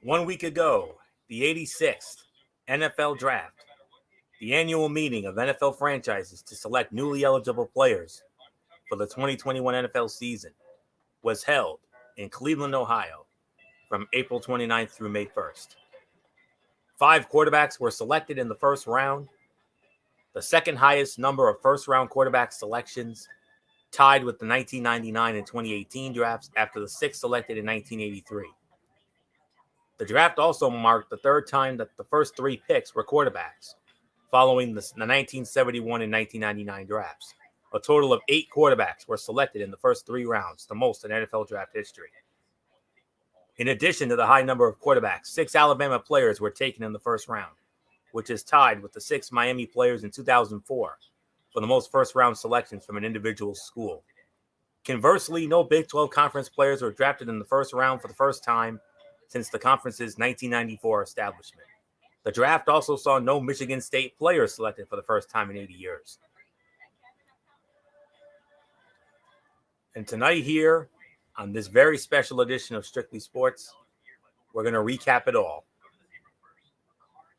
1 week ago, the 86th NFL Draft, the annual meeting of NFL franchises to select newly eligible players for the 2021 NFL season, was held in Cleveland, Ohio from April 29th through May 1st. 5 quarterbacks were selected in the first round, the second highest number of first-round quarterback selections, tied with the 1999 and 2018 drafts after the 6 selected in 1983. The draft also marked the third time that the first 3 picks were quarterbacks, following the 1971 and 1999 drafts. A total of 8 quarterbacks were selected in the first 3 rounds, the most in NFL draft history. In addition to the high number of quarterbacks, 6 Alabama players were taken in the first round, which is tied with the 6 Miami players in 2004 for the most first-round selections from an individual school. Conversely, no Big 12 conference players were drafted in the first round for the first time since the conference's 1994 establishment. The draft also saw no Michigan State players selected for the first time in 80 years. And tonight here, on this very special edition of Strictly Sports, we're going to recap it all.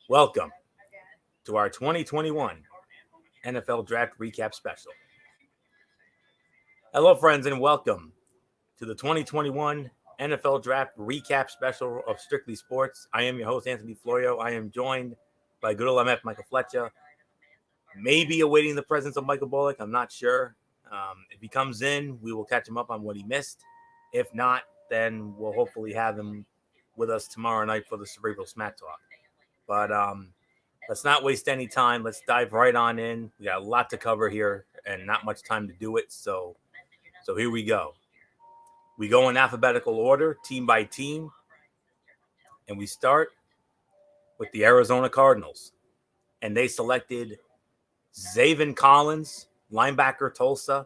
Welcome to our 2021 NFL Draft Recap Special. Hello, friends, and welcome to the 2021 NFL Draft Recap Special of Strictly Sports. I am your host, Anthony Florio. I am joined by good old MF Michael Fletcher. Maybe awaiting the presence of Michael Bullock. I'm not sure. If he comes in, we will catch him up on what he missed. If not, then we'll hopefully have him with us tomorrow night for the Cerebral Smack Talk. But let's not waste any time. Let's dive right on in. We got a lot to cover here and not much time to do it. So here we go. We go in alphabetical order, team by team. And we start with the Arizona Cardinals. And they selected Zaven Collins, linebacker, Tulsa;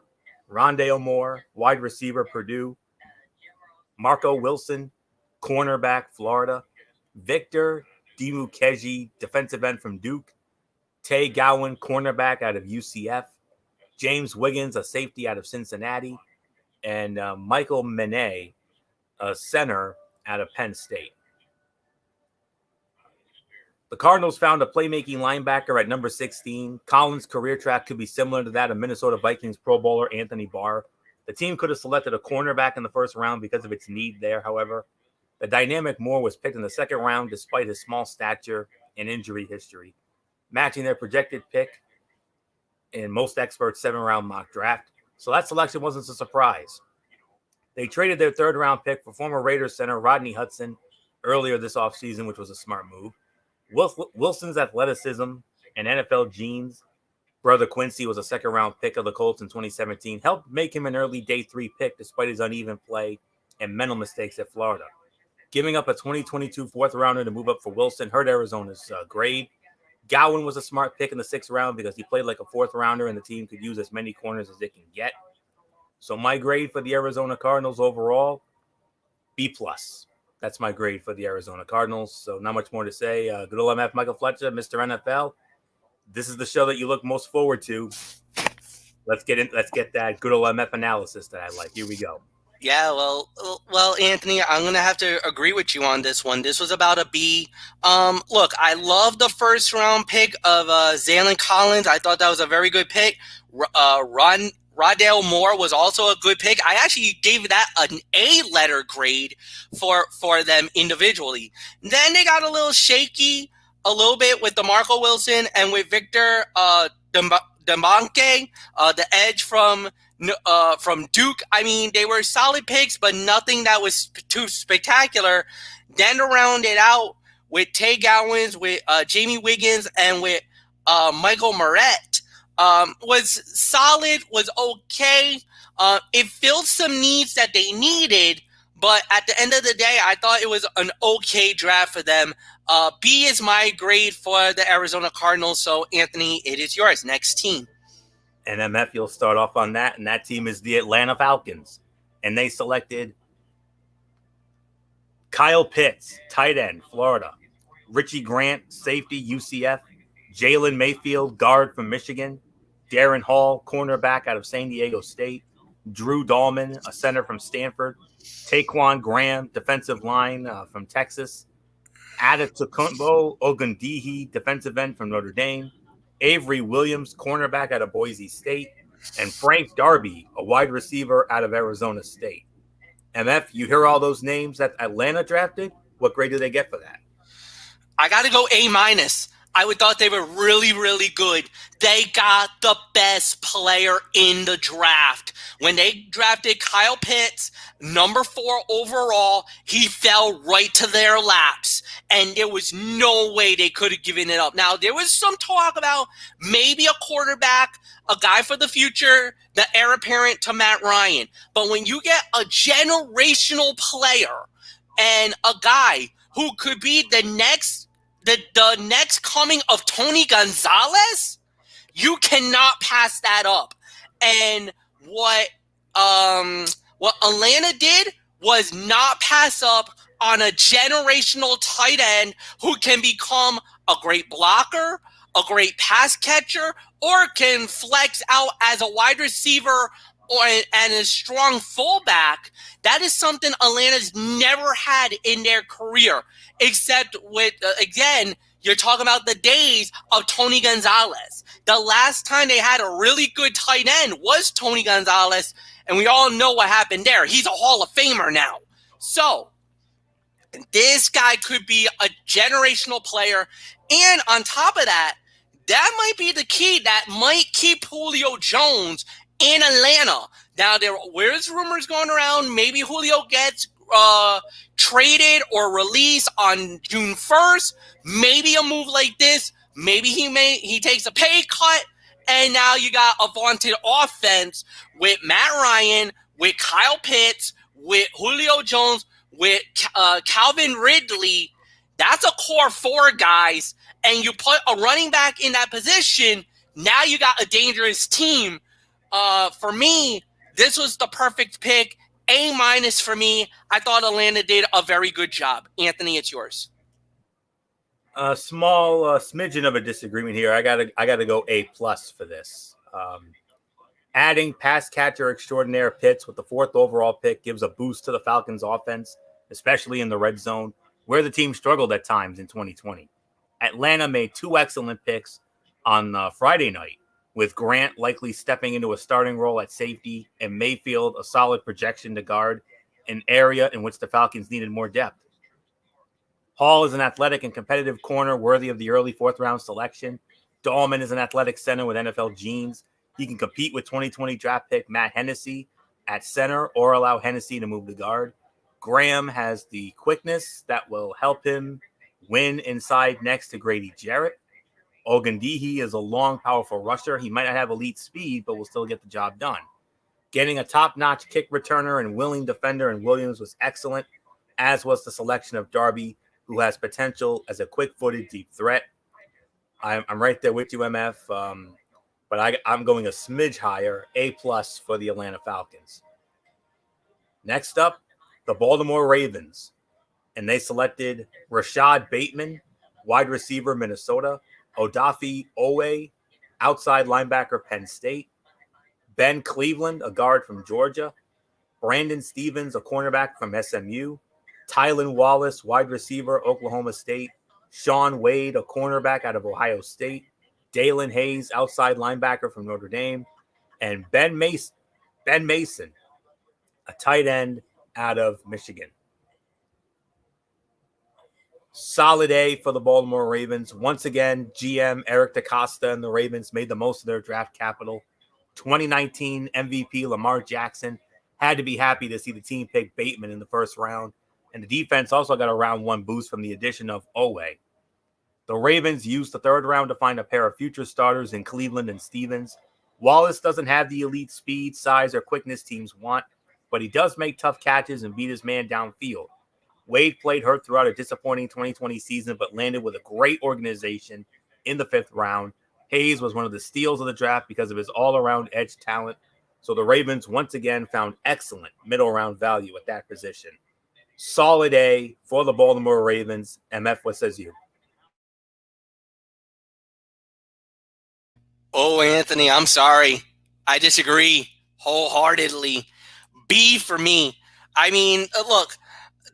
Rondale Moore, wide receiver, Purdue; Marco Wilson, cornerback, Florida; Victor Dimukeje, defensive end from Duke; Tay Gowan, cornerback out of UCF; James Wiggins, a safety out of Cincinnati; and Michael Mene, a center out of Penn State. The Cardinals found a playmaking linebacker at number 16. Collins' career track could be similar to that of Minnesota Vikings Pro Bowler Anthony Barr. The team could have selected a cornerback in the first round because of its need there, however. The dynamic Moore was picked in the second round despite his small stature and injury history, matching their projected pick in most experts' 7-round mock draft. So that selection wasn't a surprise. They traded their third-round pick for former Raiders center Rodney Hudson earlier this offseason, which was a smart move. Wilson's athleticism and NFL genes, brother Quincy was a second-round pick of the Colts in 2017, helped make him an early day 3 pick despite his uneven play and mental mistakes at Florida. Giving up a 2022 fourth-rounder to move up for Wilson hurt Arizona's grade. Gowan was a smart pick in the 6th round because he played like a fourth-rounder and the team could use as many corners as it can get. So my grade for the Arizona Cardinals overall, B+. That's my grade for the Arizona Cardinals. So not much more to say. Good old MF Michael Fletcher, Mr. NFL. This is the show that you look most forward to. Let's get that good old MF analysis that I like. Here we go. Yeah, well, Anthony, I'm gonna have to agree with you on this one. This was about a B. Look, I love the first round pick of Zaven Collins. I thought that was a very good pick. Rondale Moore was also a good pick. I actually gave that an A-letter grade for them individually. Then they got a little shaky a little bit with the Marco Wilson and with Victor Dimukeje, the edge from Duke. I mean, they were solid picks, but nothing that was too spectacular. Then to round it out with Tay Gowans, with Jamie Wiggins, and with Michael Moret, was solid, was okay. It filled some needs that they needed, but at the end of the day, I thought it was an okay draft for them. B is my grade for the Arizona Cardinals. So, Anthony, it is yours. Next team. And MF, you'll start off on that, and that team is the Atlanta Falcons. And they selected Kyle Pitts, tight end, Florida; Richie Grant, safety, UCF; Jalen Mayfield, guard from Michigan; Darren Hall, cornerback out of San Diego State; Drew Dahlman, a center from Stanford; Taquan Graham, defensive line from Texas; Adetokunbo Ogundihi, defensive end from Notre Dame. Avery Williams, cornerback out of Boise State. And Frank Darby, a wide receiver out of Arizona State. MF, you hear all those names that Atlanta drafted? What grade do they get for that? I got to go A-. I would thought they were really, really good. They got the best player in the draft. When they drafted Kyle Pitts, number 4 overall, he fell right to their laps. And there was no way they could have given it up. Now, there was some talk about maybe a quarterback, a guy for the future, the heir apparent to Matt Ryan. But when you get a generational player and a guy who could be the next coming of Tony Gonzalez, you cannot pass that up. And what Atlanta did was not pass up on a generational tight end who can become a great blocker, a great pass catcher, or can flex out as a wide receiver and a strong fullback. That is something Atlanta's never had in their career, except with, again, you're talking about the days of Tony Gonzalez. The last time they had a really good tight end was Tony Gonzalez, and we all know what happened there. He's a Hall of Famer now. So this guy could be a generational player. And on top of that, that might be the key that might keep Julio Jones in Atlanta. Now, there's rumors going around. Maybe Julio gets traded or released on June 1st. Maybe a move like this. Maybe he takes a pay cut. And now you got a vaunted offense with Matt Ryan, with Kyle Pitts, with Julio Jones, with Calvin Ridley. That's a core 4, guys. And you put a running back in that position. Now you got a dangerous team. For me, this was the perfect pick. A- for me. I thought Atlanta did a very good job. Anthony, it's yours. A small smidgen of a disagreement here. I gotta go A+ for this. Adding pass catcher extraordinaire Pitts with the 4th overall pick gives a boost to the Falcons' offense, especially in the red zone, where the team struggled at times in 2020. Atlanta made 2 excellent picks on Friday night, with Grant likely stepping into a starting role at safety and Mayfield a solid projection to guard, an area in which the Falcons needed more depth. Hall is an athletic and competitive corner worthy of the early 4th-round selection. Dahlman is an athletic center with NFL genes. He can compete with 2020 draft pick Matt Hennessy at center or allow Hennessy to move to guard. Graham has the quickness that will help him win inside next to Grady Jarrett. Ogundihi is a long, powerful rusher. He might not have elite speed, but will still get the job done. Getting a top-notch kick returner and willing defender in Williams was excellent, as was the selection of Darby, who has potential as a quick-footed deep threat. I'm right there with you, MF, but I'm going a smidge higher, A+ for the Atlanta Falcons. Next up, the Baltimore Ravens, and they selected Rashad Bateman, wide receiver, Minnesota, Odafe Oweh, outside linebacker, Penn State, Ben Cleveland, a guard from Georgia, Brandon Stevens, a cornerback from SMU, Tylan Wallace, wide receiver, Oklahoma State, Sean Wade, a cornerback out of Ohio State, Dalen Hayes, outside linebacker from Notre Dame, and Ben Mason, a tight end out of Michigan. Solid A for the Baltimore Ravens. Once again, GM Eric DaCosta and the Ravens made the most of their draft capital. 2019 MVP Lamar Jackson had to be happy to see the team pick Bateman in the first round. And the defense also got a round 1 boost from the addition of Oweh. The Ravens used the 3rd round to find a pair of future starters in Cleveland and Stevens. Wallace doesn't have the elite speed, size, or quickness teams want, but he does make tough catches and beat his man downfield. Wade played hurt throughout a disappointing 2020 season, but landed with a great organization in the 5th round. Hayes was one of the steals of the draft because of his all-around edge talent. So the Ravens once again found excellent middle-round value at that position. Solid A for the Baltimore Ravens. MF, what says you? Oh, Anthony, I'm sorry. I disagree wholeheartedly. B for me. I mean, look,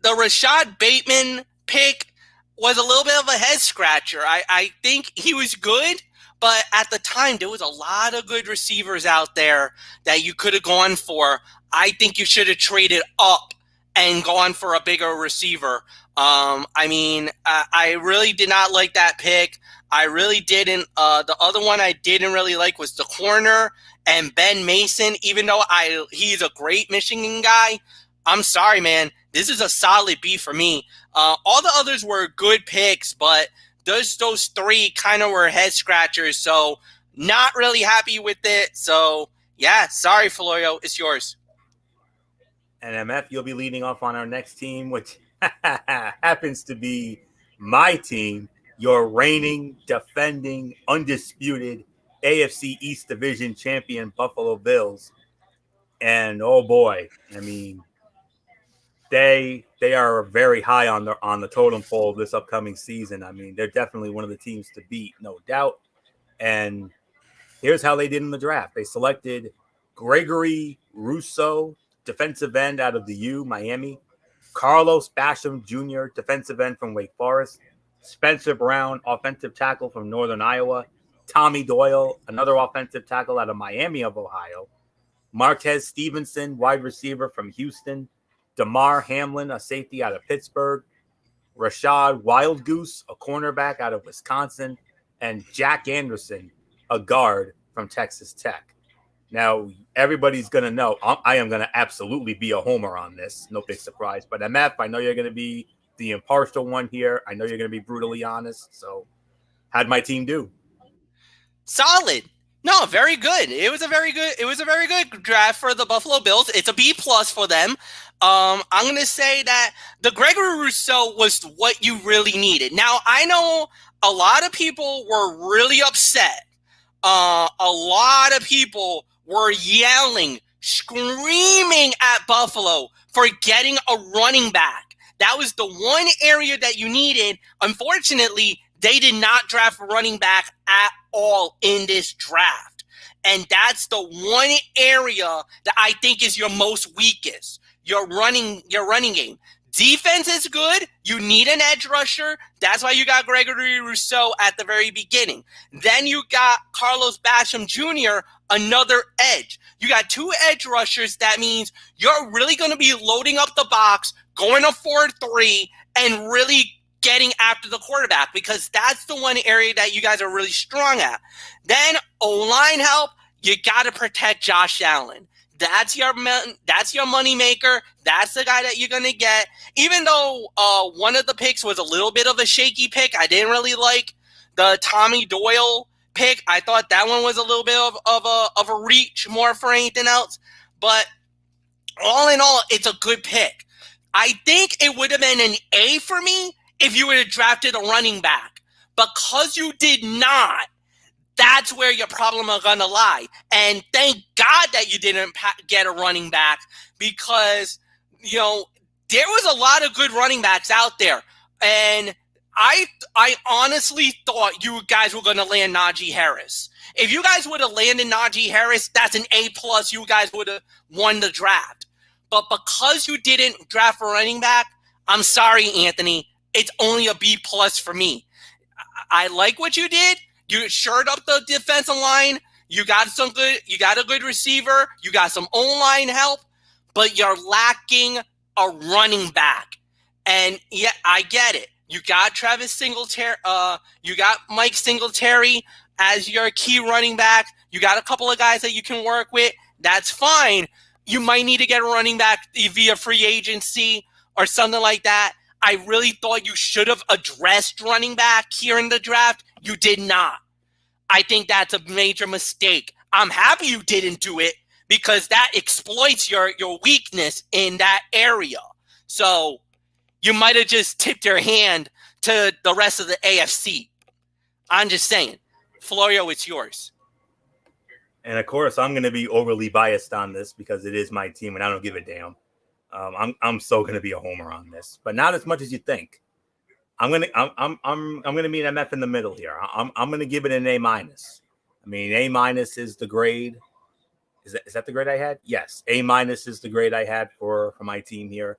the Rashad Bateman pick was a little bit of a head scratcher. I think he was good, but at the time there was a lot of good receivers out there that you could have gone for. I think you should have traded up and gone for a bigger receiver. I really did not like that pick. I really didn't. The other one I didn't really like was the corner and Ben Mason. Even though he's a great Michigan guy, I'm sorry, man. This is a solid B for me. All the others were good picks, but those three kind of were head scratchers. So not really happy with it. So yeah, sorry, Florio, it's yours. And MF, you'll be leading off on our next team, which happens to be my team, your reigning, defending, undisputed AFC East Division champion Buffalo Bills. And oh boy, I mean, they are very high on the totem pole this upcoming season. I mean, they're definitely one of the teams to beat, no doubt. And here's how they did in the draft. They selected Gregory Rousseau, defensive end out of the U, Miami. Carlos Basham Jr., defensive end from Wake Forest. Spencer Brown, offensive tackle from Northern Iowa. Tommy Doyle, another offensive tackle out of Miami of Ohio. Marquez Stevenson, wide receiver from Houston. Damar Hamlin, a safety out of Pittsburgh. Rashad Wildgoose, a cornerback out of Wisconsin. And Jack Anderson, a guard from Texas Tech. Now, everybody's going to know I am going to absolutely be a homer on this. No big surprise. But MF, I know you're going to be the impartial one here. I know you're going to be brutally honest. So how'd my team do? Solid. No, very good. It was a very good draft for the Buffalo Bills. It's a B+ for them. I'm going to say that the Gregory Rousseau was what you really needed. Now, I know a lot of people were really upset. A lot of people were yelling, screaming at Buffalo for getting a running back. That was the one area that you needed. Unfortunately, they did not draft a running back at all in this draft. And that's the one area that I think is your most weakest, your running game. Defense is good. You need an edge rusher. That's why you got Gregory Rousseau at the very beginning. Then you got Carlos Basham Jr., another edge. You got two edge rushers. That means you're really going to be loading up the box, going a 4-3, and really getting after the quarterback, because that's the one area that you guys are really strong at. Then O-line help. You got to protect Josh Allen. That's your money maker. That's the guy that you're going to get. Even though one of the picks was a little bit of a shaky pick, I didn't really like the Tommy Doyle pick. I thought that one was a little bit of a reach more for anything else. But all in all, it's a good pick. I think it would have been an A for me if you would have drafted a running back. Because you did not, that's where your problem are going to lie. And thank God that you didn't get a running back, because, there was a lot of good running backs out there. And I honestly thought you guys were going to land Najee Harris. If you guys would have landed Najee Harris, that's an A+. You guys would have won the draft. But because you didn't draft a running back, I'm sorry, Anthony. It's only a B+ for me. I like what you did. You shored up the defensive line. You got a good receiver. You got some O-line help, but you're lacking a running back. And yeah, I get it. You got Travis Singletary. You got Mike Singletary as your key running back. You got a couple of guys that you can work with. That's fine. You might need to get a running back via free agency or something like that. I really thought you should have addressed running back here in the draft. You did not. I think that's a major mistake. I'm happy you didn't do it, because that exploits your weakness in that area. So you might have just tipped your hand to the rest of the AFC. I'm just saying. Florio, it's yours. And of course, I'm going to be overly biased on this because it is my team and I don't give a damn. I'm so going to be a homer on this, but not as much as you think. I'm gonna be an MF in the middle here. I'm gonna give it an A-. I mean, A- is the grade. Is that the grade I had? Yes, A- is the grade I had for my team here.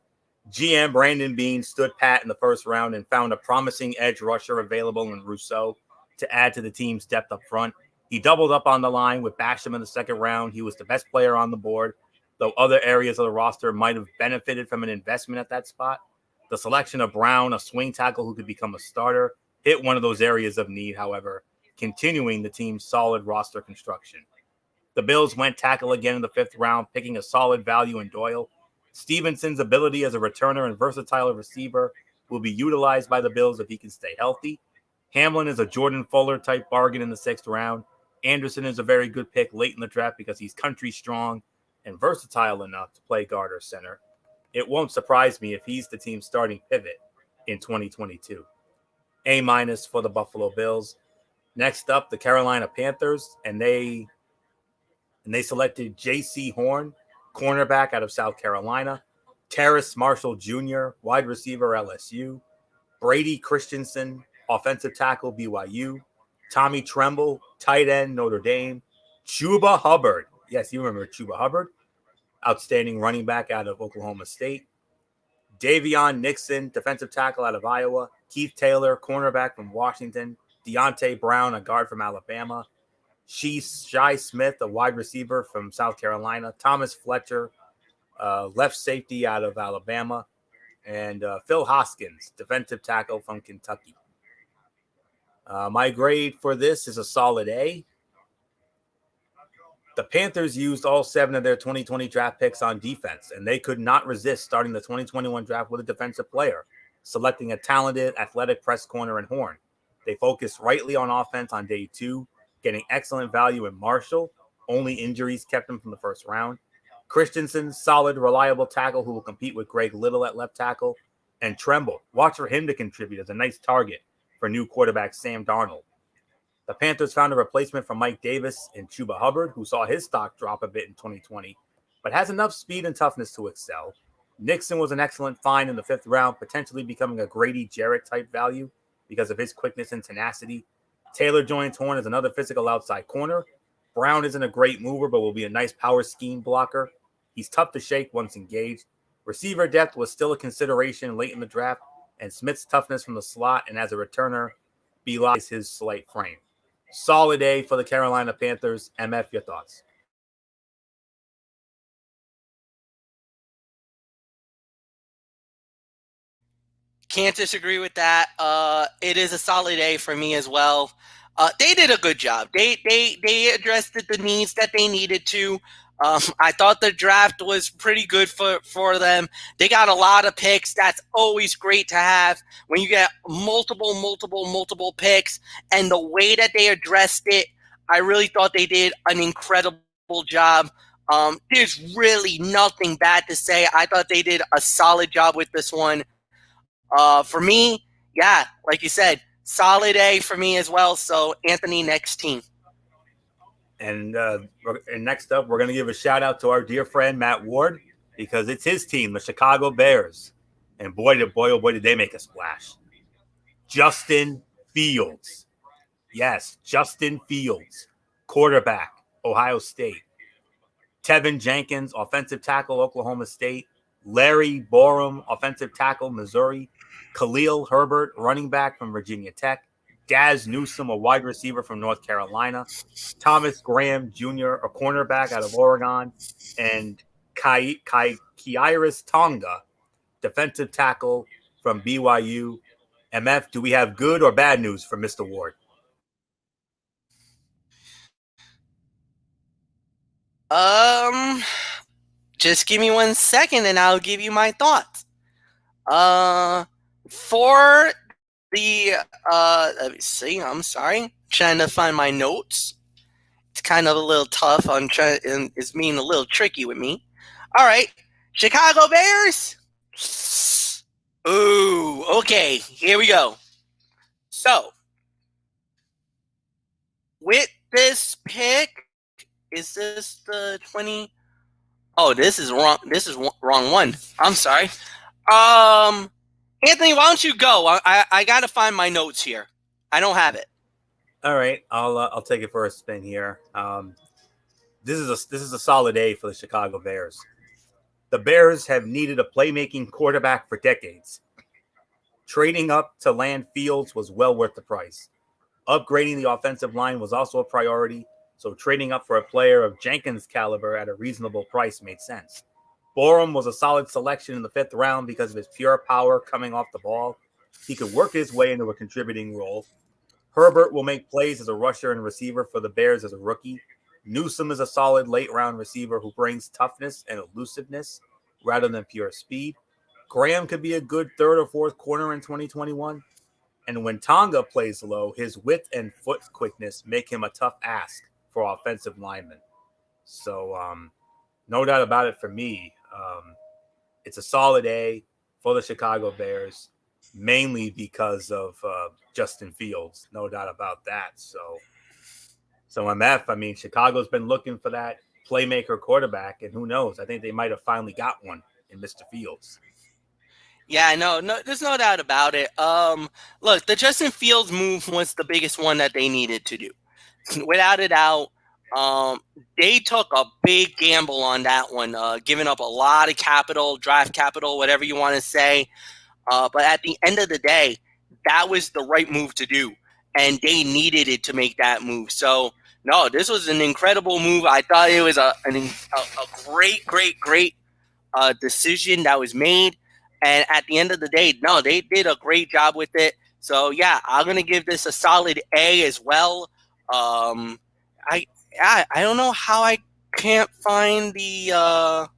GM Brandon Beane stood pat in the first round and found a promising edge rusher available in Rousseau to add to the team's depth up front. He doubled up on the line with Basham in the second round. He was the best player on the board, though other areas of the roster might have benefited from an investment at that spot. The selection of Brown, a swing tackle who could become a starter, hit one of those areas of need, however, continuing the team's solid roster construction. The Bills went tackle again in the fifth round, picking a solid value in Doyle. Stevenson's ability as a returner and versatile receiver will be utilized by the Bills if he can stay healthy. Hamlin is a Jordan Fuller type bargain in the sixth round. Anderson is a very good pick late in the draft because he's country strong and versatile enough to play guard or center. It won't surprise me if he's the team's starting pivot in 2022. A- for the Buffalo Bills. Next up, the Carolina Panthers, and they selected J.C. Horn, cornerback out of South Carolina, Terrace Marshall Jr., wide receiver LSU, Brady Christensen, offensive tackle BYU, Tommy Tremble, tight end Notre Dame, Chuba Hubbard. Yes, you remember Chuba Hubbard, outstanding running back out of Oklahoma State, Davion Nixon, defensive tackle out of Iowa, Keith Taylor, cornerback from Washington, Deontay Brown, a guard from Alabama, Shai Smith, a wide receiver from South Carolina, Thomas Fletcher, left safety out of Alabama, and Phil Hoskins, defensive tackle from Kentucky. My grade for this is a solid A. The Panthers used all 7 of their 2020 draft picks on defense, and they could not resist starting the 2021 draft with a defensive player, selecting a talented, athletic press corner in Horn. They focused rightly on offense on day 2, getting excellent value in Marshall. Only injuries kept him from the first round. Christensen, solid, reliable tackle who will compete with Greg Little at left tackle. And Tremble, watch for him to contribute as a nice target for new quarterback Sam Darnold. The Panthers found a replacement for Mike Davis in Chuba Hubbard, who saw his stock drop a bit in 2020, but has enough speed and toughness to excel. Nixon was an excellent find in the 5th round, potentially becoming a Grady Jarrett type value because of his quickness and tenacity. Taylor joins Horn as another physical outside corner. Brown isn't a great mover, but will be a nice power scheme blocker. He's tough to shake once engaged. Receiver depth was still a consideration late in the draft, and Smith's toughness from the slot and as a returner belies his slight frame. Solid A for the Carolina Panthers. MF, your thoughts? Can't disagree with that. It is a solid A for me as well. They did a good job. They addressed the needs that they needed to. I thought the draft was pretty good for them. They got a lot of picks. That's always great to have when you get multiple picks. And the way that they addressed it, I really thought they did an incredible job. There's really nothing bad to say. I thought they did a solid job with this one. For me, yeah, like you said, solid A for me as well. So Anthony, next team. And next up, we're going to give a shout out to our dear friend Matt Ward because it's his team, the Chicago Bears. And boy, did they make a splash. Justin Fields. Yes, Justin Fields, quarterback, Ohio State. Tevin Jenkins, offensive tackle, Oklahoma State. Larry Borum, offensive tackle, Missouri. Khalil Herbert, running back from Virginia Tech. Daz Newsome, a wide receiver from North Carolina. Thomas Graham Jr., a cornerback out of Oregon. And Kairis Tonga, defensive tackle from BYU. MF, do we have good or bad news for Mr. Ward? Just give me 1 second and I'll give you my thoughts. For the let me see. I'm sorry, trying to find my notes. It's kind of a little tough. It's being a little tricky with me. All right, Chicago Bears. Ooh, okay. Here we go. So, with this pick, is this the 20? Oh, this is wrong. This is wrong one. I'm sorry. Anthony, why don't you go? I got to find my notes here. I don't have it. All right, I'll take it for a spin here. This is a solid A for the Chicago Bears. The Bears have needed a playmaking quarterback for decades. Trading up to land Fields was well worth the price. Upgrading the offensive line was also a priority, so trading up for a player of Jenkins' caliber at a reasonable price made sense. Borum was a solid selection in the 5th round because of his pure power coming off the ball. He could work his way into a contributing role. Herbert will make plays as a rusher and receiver for the Bears as a rookie. Newsome is a solid late-round receiver who brings toughness and elusiveness rather than pure speed. Graham could be a good 3rd or 4th corner in 2021. And when Tonga plays low, his width and foot quickness make him a tough ask for offensive linemen. So, no doubt about it for me. It's a solid A for the Chicago Bears, mainly because of Justin Fields. No doubt about that. So MF, I mean, Chicago's been looking for that playmaker quarterback, and who knows? I think they might have finally got one in Mr. Fields. Yeah, no, there's no doubt about it. Look, the Justin Fields move was the biggest one that they needed to do. Without a doubt, they took a big gamble on that one, giving up a lot of capital, draft capital, whatever you want to say. But at the end of the day, that was the right move to do, and they needed it to make that move. So, no, this was an incredible move. I thought it was a great decision that was made. And at the end of the day, no, they did a great job with it. So, yeah, I'm going to give this a solid A as well. I don't know how I can't find the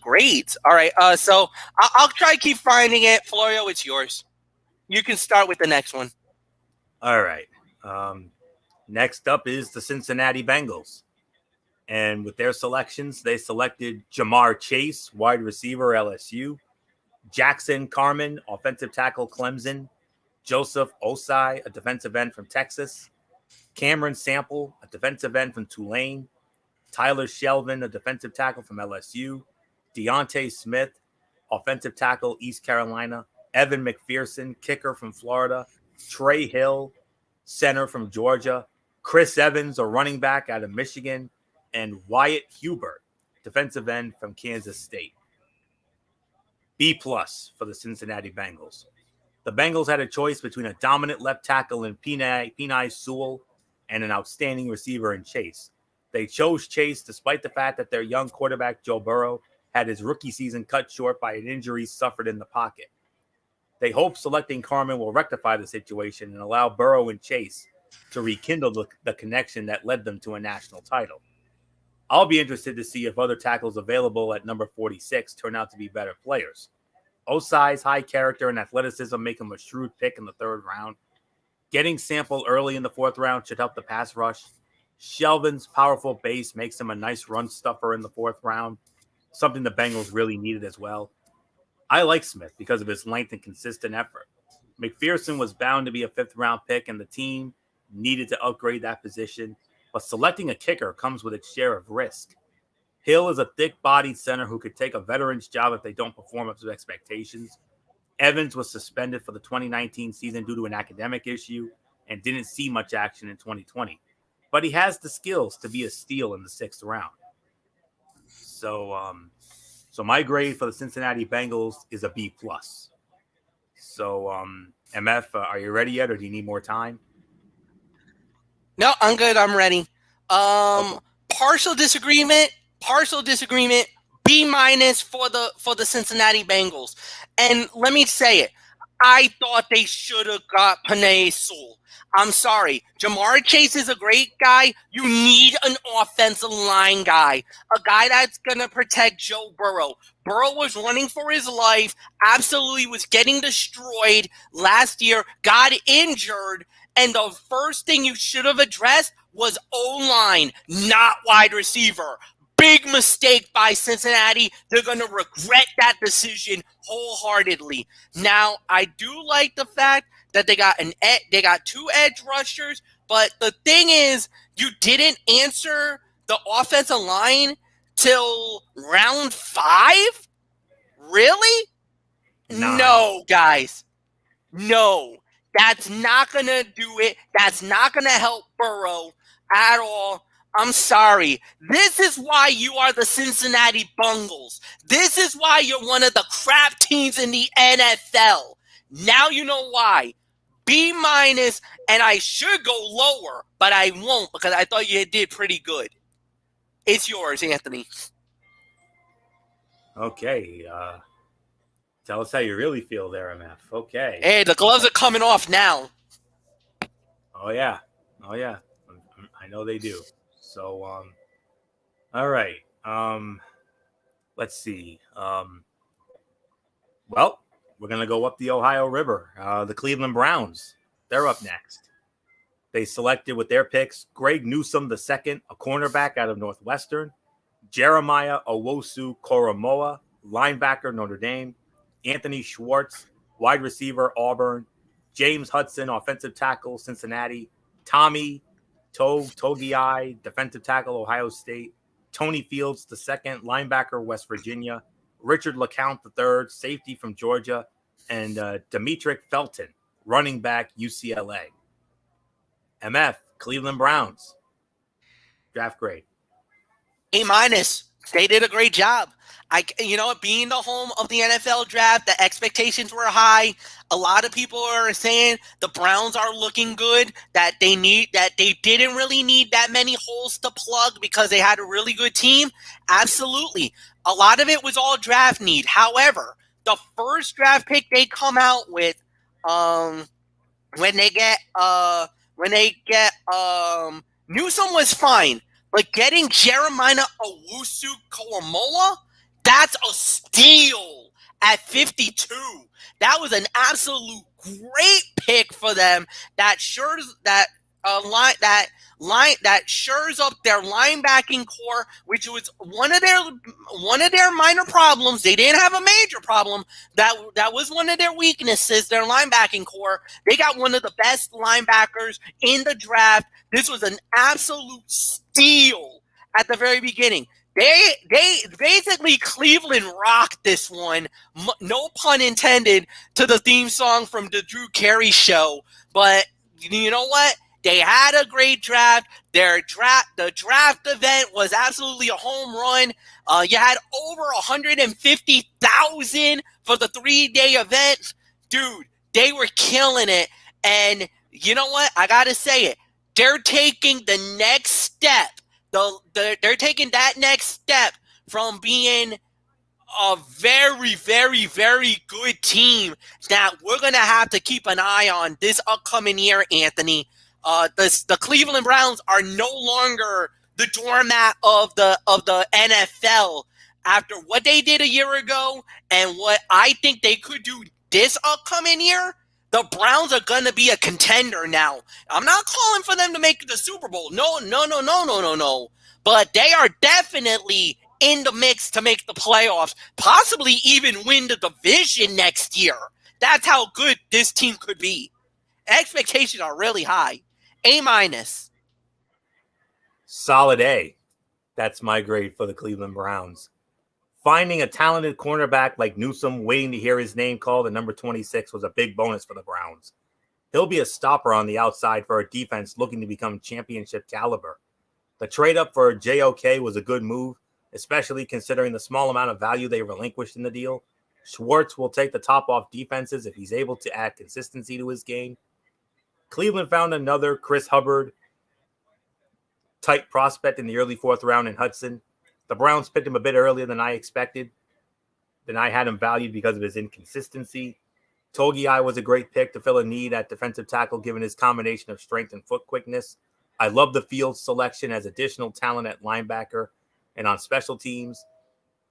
grades. All right, so I'll try to keep finding it. Florio, it's yours. You can start with the next one. All right. Next up is the Cincinnati Bengals. And with their selections, they selected Jamar Chase, wide receiver, LSU, Jackson Carman, offensive tackle, Clemson, Joseph Osai, a defensive end from Texas, Cameron Sample, a defensive end from Tulane, Tyler Shelvin, a defensive tackle from LSU, Deontay Smith, offensive tackle, East Carolina, Evan McPherson, kicker from Florida, Trey Hill, center from Georgia, Chris Evans, a running back out of Michigan, and Wyatt Hubert, defensive end from Kansas State. B+ for the Cincinnati Bengals. The Bengals had a choice between a dominant left tackle in Penei Sewell and an outstanding receiver in Chase. They chose Chase despite the fact that their young quarterback, Joe Burrow, had his rookie season cut short by an injury suffered in the pocket. They hope selecting Carman will rectify the situation and allow Burrow and Chase to rekindle the connection that led them to a national title. I'll be interested to see if other tackles available at number 46 turn out to be better players. Osai's high character and athleticism make him a shrewd pick in the 3rd round. Getting Sample early in the 4th round should help the pass rush. Shelvin's powerful base makes him a nice run stuffer in the 4th round, something the Bengals really needed as well. I like Smith because of his length and consistent effort. McPherson was bound to be a 5th round pick, and the team needed to upgrade that position. But selecting a kicker comes with its share of risk. Hill is a thick-bodied center who could take a veteran's job if they don't perform up to expectations. Evans was suspended for the 2019 season due to an academic issue and didn't see much action in 2020. But he has the skills to be a steal in the 6th round. So my grade for the Cincinnati Bengals is a B+. So, MF, are you ready yet, or do you need more time? No, I'm good. I'm ready. Partial disagreement. B- for the Cincinnati Bengals. And let me say it. I thought they should have got Penei Sewell. I'm sorry. Jamar Chase is a great guy. You need an offensive line guy. A guy that's going to protect Joe Burrow. Burrow was running for his life. Absolutely was getting destroyed last year. Got injured. And the first thing you should have addressed was O-line, not wide receiver. Big mistake by Cincinnati. They're going to regret that decision wholeheartedly. Now, I do like the fact that they got 2 edge rushers, but the thing is, you didn't answer the offensive line till round 5? Really? 9. No, guys. No. That's not going to do it. That's not going to help Burrow at all. I'm sorry. This is why you are the Cincinnati Bungles. This is why you're one of the crap teams in the NFL. Now you know why. B minus, and I should go lower, but I won't because I thought you did pretty good. It's yours, Anthony. Okay. Tell us how you really feel there, MF. Okay. Hey, the gloves are coming off now. Oh yeah. I know they do. So all right. Let's see. Well, we're gonna go up the Ohio River. The Cleveland Browns. They're up next. They selected with their picks Greg Newsome II, a cornerback out of Northwestern, Jeremiah Owosu Koromoa, linebacker Notre Dame, Anthony Schwartz, wide receiver Auburn, James Hudson, offensive tackle Cincinnati, Tommy Togiai, defensive tackle Ohio State, Tony Fields II, linebacker West Virginia, Richard LeCount III, safety from Georgia, and Demetric Felton, running back UCLA. MF, Cleveland Browns. Draft grade. A minus. They did a great job. Being the home of the NFL draft, the expectations were high. A lot of people are saying the Browns are looking good, that they didn't really need that many holes to plug because they had a really good team. Absolutely. A lot of it was all draft need. However, the first draft pick they come out with, when they get Newsome was fine. But getting Jeremiah Owusu-Koramoah, that's a steal at 52. That was an absolute great pick for them. That shores up their linebacking core, which was one of their minor problems. They didn't have a major problem. That was one of their weaknesses, their linebacking core. They got one of the best linebackers in the draft. This was an absolute steal at the very beginning. They basically Cleveland rocked this one. No pun intended to the theme song from the Drew Carey show. But you know what? They had a great draft. The draft event was absolutely a home run. You had over 150,000 for the 3-day event. Dude, they were killing it. And you know what? I got to say it. They're taking the next step. They're taking that next step from being a very, very, very good team that we're going to have to keep an eye on this upcoming year, Anthony. The Cleveland Browns are no longer the doormat of the NFL after what they did a year ago and what I think they could do this upcoming year. The Browns are going to be a contender now. I'm not calling for them to make the Super Bowl. No. But they are definitely in the mix to make the playoffs, possibly even win the division next year. That's how good this team could be. Expectations are really high. A minus. Solid A. That's my grade for the Cleveland Browns. Finding a talented cornerback like Newsome, waiting to hear his name called at number 26 was a big bonus for the Browns. He'll be a stopper on the outside for a defense looking to become championship caliber. The trade-up for JOK was a good move, especially considering the small amount of value they relinquished in the deal. Schwartz will take the top off defenses if he's able to add consistency to his game. Cleveland found another Chris Hubbard type prospect in the early 4th round in Hudson. The Browns picked him a bit earlier than I expected. Then I had him valued because of his inconsistency. Togiai was a great pick to fill a need at defensive tackle given his combination of strength and foot quickness. I love the Fields selection as additional talent at linebacker and on special teams.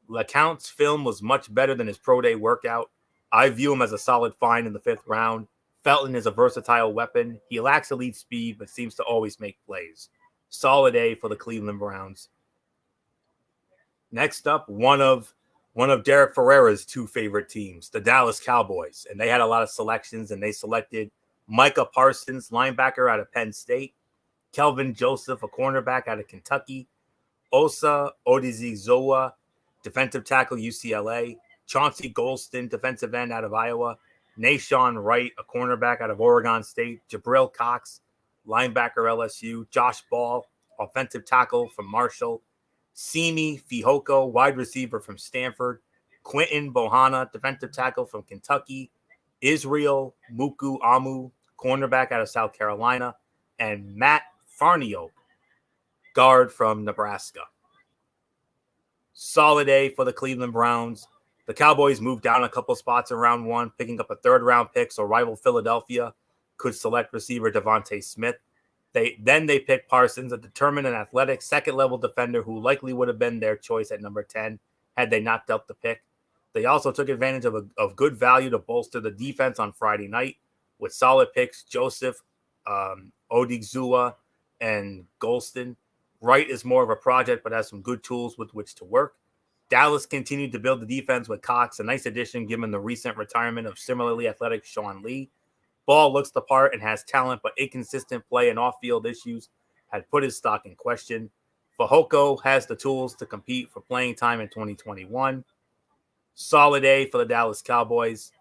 LeCount's film was much better than his pro day workout. I view him as a solid find in the 5th round. Felton is a versatile weapon. He lacks elite speed, but seems to always make plays. Solid A for the Cleveland Browns. Next up, one of Derek Ferreira's 2 favorite teams, the Dallas Cowboys. And they had a lot of selections, and they selected Micah Parsons, linebacker out of Penn State, Kelvin Joseph, a cornerback out of Kentucky, Osa Odighizuwa, defensive tackle UCLA, Chauncey Golston, defensive end out of Iowa, Nahshon Wright, a cornerback out of Oregon State, Jabril Cox, linebacker LSU, Josh Ball, offensive tackle from Marshall, Simi Fihoko, wide receiver from Stanford, Quentin Bohanna, defensive tackle from Kentucky, Israel Muku Amu, cornerback out of South Carolina, and Matt Farnio, guard from Nebraska. Solid A for the Cleveland Browns. The Cowboys moved down a couple spots in round one, picking up a third-round pick, so rival Philadelphia could select receiver Devontae Smith. They picked Parsons, a determined and athletic second-level defender who likely would have been their choice at number 10 had they not dealt the pick. They also took advantage of good value to bolster the defense on Friday night with solid picks Joseph, Odigizua, and Golston. Wright is more of a project but has some good tools with which to work. Dallas continued to build the defense with Cox, a nice addition given the recent retirement of similarly athletic Sean Lee. Ball looks the part and has talent, but inconsistent play and off-field issues had put his stock in question. Fehoko has the tools to compete for playing time in 2021. Solid A for the Dallas Cowboys.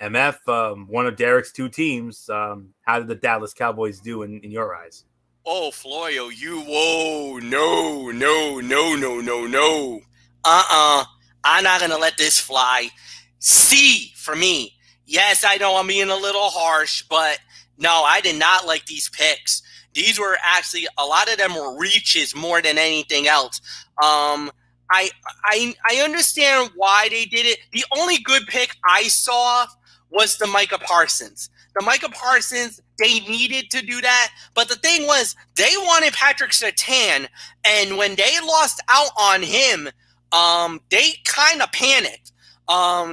MF, one of Derek's two teams. How did the Dallas Cowboys do in your eyes? Oh, Florio, no. I'm not going to let this fly. C for me. Yes, I know I'm being a little harsh, but no, I did not like these picks. These were actually, a lot of them were reaches more than anything else. I understand why they did it. The only good pick I saw was the Micah Parsons. The Micah Parsons, they needed to do that. But the thing was, they wanted Patrick Surtain, and when they lost out on him, they kind of panicked.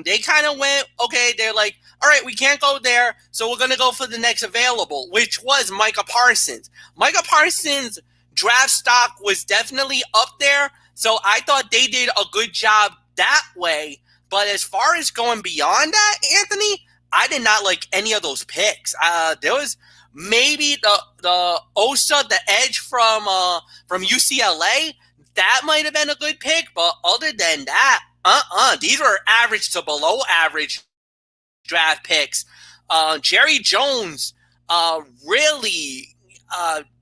They kind of went, okay, they're like, all right, we can't go there, so we're going to go for the next available, which was Micah Parsons. Micah Parsons' draft stock was definitely up there, so I thought they did a good job that way. But as far as going beyond that, Anthony, I did not like any of those picks. There was maybe the Osa, the edge from UCLA. That might have been a good pick, but other than that, these were average to below average draft picks. Jerry Jones really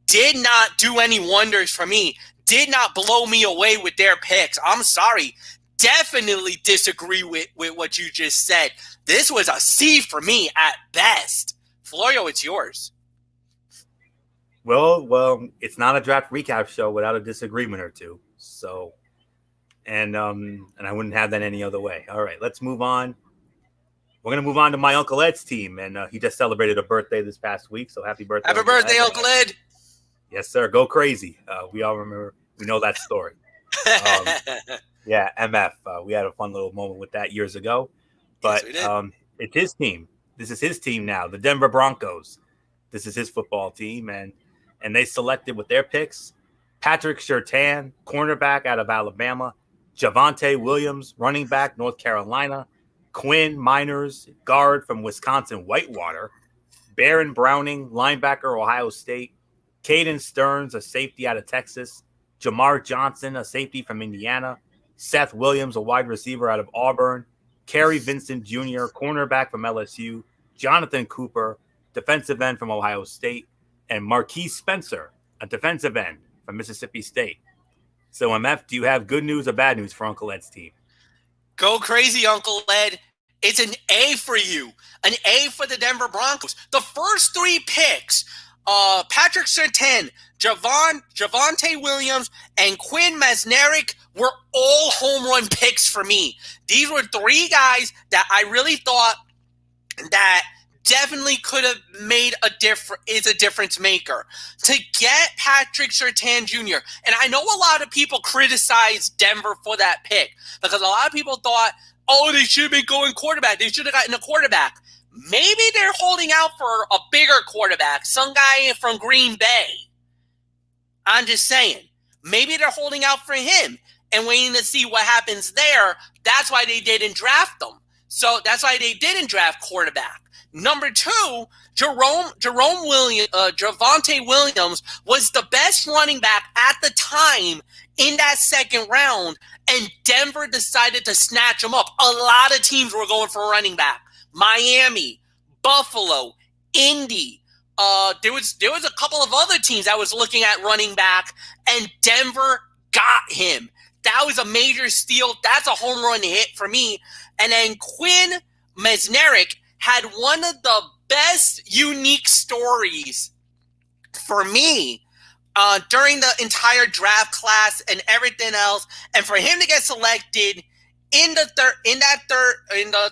did not do any wonders for me. Did not blow me away with their picks. I'm sorry. Definitely disagree with what you just said. This was a C for me at best. Florio, it's yours. Well, it's not a draft recap show without a disagreement or two. So, and I wouldn't have that any other way. All right, let's move on. We're gonna move on to my Uncle Ed's team, and he just celebrated a birthday this past week. So happy birthday! Happy birthday, Uncle Ed! Yes, sir. Go crazy. We all remember. We know that story. Yeah, MF. We had a fun little moment with that years ago. But yes, it's his team. This is his team now, the Denver Broncos. This is his football team, and they selected with their picks Patrick Surtain, cornerback out of Alabama, Javonte Williams, running back, North Carolina, Quinn Miners, guard from Wisconsin Whitewater, Baron Browning, linebacker, Ohio State, Caden Stearns, a safety out of Texas, Jamar Johnson, a safety from Indiana, Seth Williams, a wide receiver out of Auburn, Kerry Vincent Jr., cornerback from LSU, Jonathan Cooper, defensive end from Ohio State, and Marquise Spencer, a defensive end from Mississippi State. So, MF, do you have good news or bad news for Uncle Ed's team? Go crazy, Uncle Ed. It's an A for you. An A for the Denver Broncos. The first three picks, Patrick Surtain, Javonte Williams, and Quinn Mesnerick were all home run picks for me. These were three guys that I really thought that definitely could have made is a difference maker. To get Patrick Surtain Jr., and I know a lot of people criticized Denver for that pick because a lot of people thought, oh, they should have been going quarterback. They should have gotten a quarterback. Maybe they're holding out for a bigger quarterback, some guy from Green Bay. I'm just saying. Maybe they're holding out for him and waiting to see what happens there. That's why they didn't draft them. So that's why they didn't draft quarterback. Number two, Javonte Williams was the best running back at the time in that second round, and Denver decided to snatch him up. A lot of teams were going for running back. Miami, Buffalo, Indy, there was a couple of other teams that was looking at running back, and Denver got him. That was a major steal. That's a home run hit for me. And then Quinn Mesnerick had one of the best unique stories for me during the entire draft class and everything else. And for him to get selected in the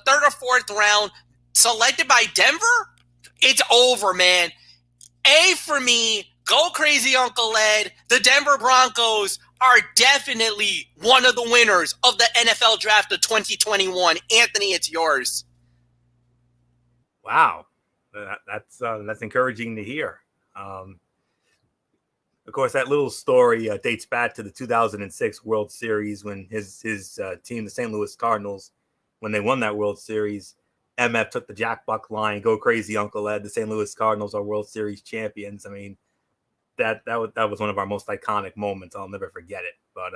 third or fourth round, selected by Denver, it's over, man. A for me, go crazy, Uncle Ed. The Denver Broncos are definitely one of the winners of the NFL draft of 2021. Anthony, it's yours. Wow, that's encouraging to hear. Of course, that little story dates back to the 2006 World Series when his team, the St. Louis Cardinals, when they won that World Series, MF took the Jack Buck line, "Go crazy, Uncle Ed. The St. Louis Cardinals are World Series champions." I mean, that was one of our most iconic moments. I'll never forget it. But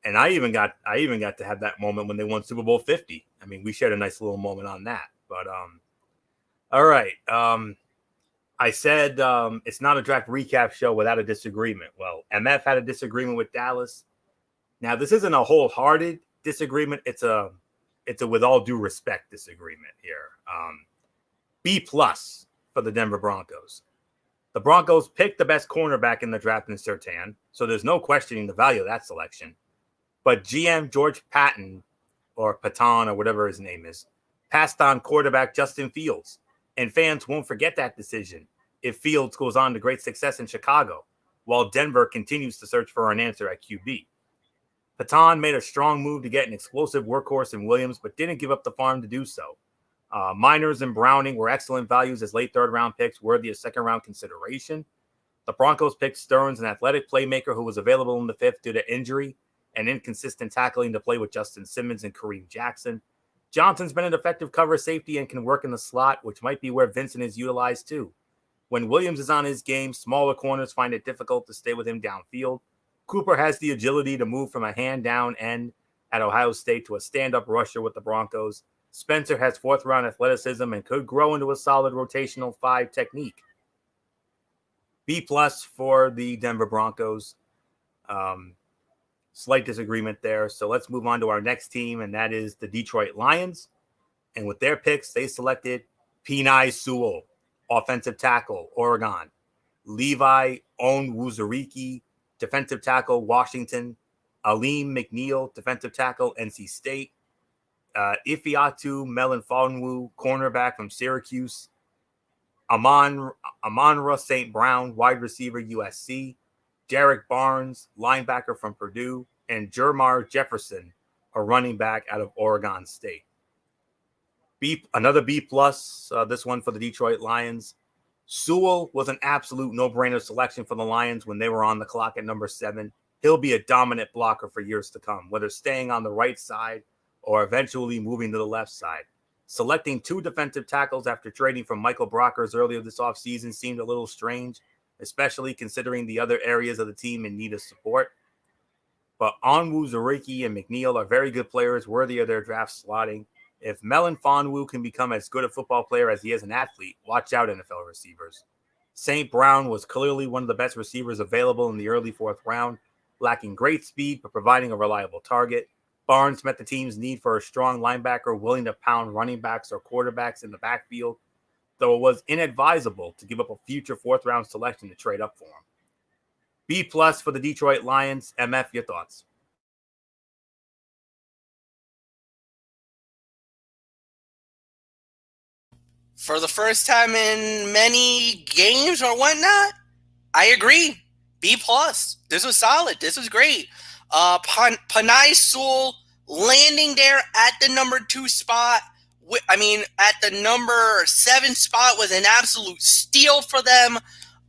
and I even got to have that moment when they won Super Bowl 50. I mean, we shared a nice little moment on that. But all right. I said it's not a draft recap show without a disagreement. Well, MF had a disagreement with Dallas. Now, this isn't a wholehearted disagreement. It's a with all due respect disagreement here. B+ for the Denver Broncos. The Broncos picked the best cornerback in the draft in Surtain, so there's no questioning the value of that selection. But GM George Patton, or Patton, or whatever his name is, passed on quarterback Justin Fields. And fans won't forget that decision if Fields goes on to great success in Chicago, while Denver continues to search for an answer at QB. Patton made a strong move to get an explosive workhorse in Williams, but didn't give up the farm to do so. Miners and Browning were excellent values as late third-round picks worthy of second-round consideration. The Broncos picked Stearns, an athletic playmaker who was available in the fifth due to injury and inconsistent tackling to play with Justin Simmons and Kareem Jackson. Johnson's been an effective cover safety and can work in the slot, which might be where Vincent is utilized too. When Williams is on his game, smaller corners find it difficult to stay with him downfield. Cooper has the agility to move from a hand-down end at Ohio State to a stand-up rusher with the Broncos. Spencer has fourth-round athleticism and could grow into a solid rotational 5 technique. B+ for the Denver Broncos. Slight disagreement there. So let's move on to our next team, and that is the Detroit Lions. And with their picks, they selected Penei Sewell, offensive tackle, Oregon. Levi Onwuzurike, defensive tackle, Washington. Aleem McNeil, defensive tackle, NC State. Ifeatu Melifonwu, cornerback from Syracuse. Amon-Ra St. Brown, wide receiver, USC. Derek Barnes, linebacker from Purdue. And Jermar Jefferson, a running back out of Oregon State. Another B+, this one for the Detroit Lions. Sewell was an absolute no-brainer selection for the Lions when they were on the clock at number 7. He'll be a dominant blocker for years to come, whether staying on the right side or eventually moving to the left side. Selecting 2 defensive tackles after trading from Michael Brockers earlier this offseason seemed a little strange, especially considering the other areas of the team in need of support. But Onwuzurike and McNeil are very good players, worthy of their draft slotting. If Melifonwu can become as good a football player as he is an athlete, watch out, NFL receivers. St. Brown was clearly one of the best receivers available in the early 4th round, lacking great speed but providing a reliable target. Barnes met the team's need for a strong linebacker willing to pound running backs or quarterbacks in the backfield, though it was inadvisable to give up a future 4th-round selection to trade up for him. B+ for the Detroit Lions. MF, your thoughts? For the first time in many games or whatnot, I agree. B+. This was solid. This was great. Penei Sewell landing there at the number 2 spot. At the number 7 spot was an absolute steal for them.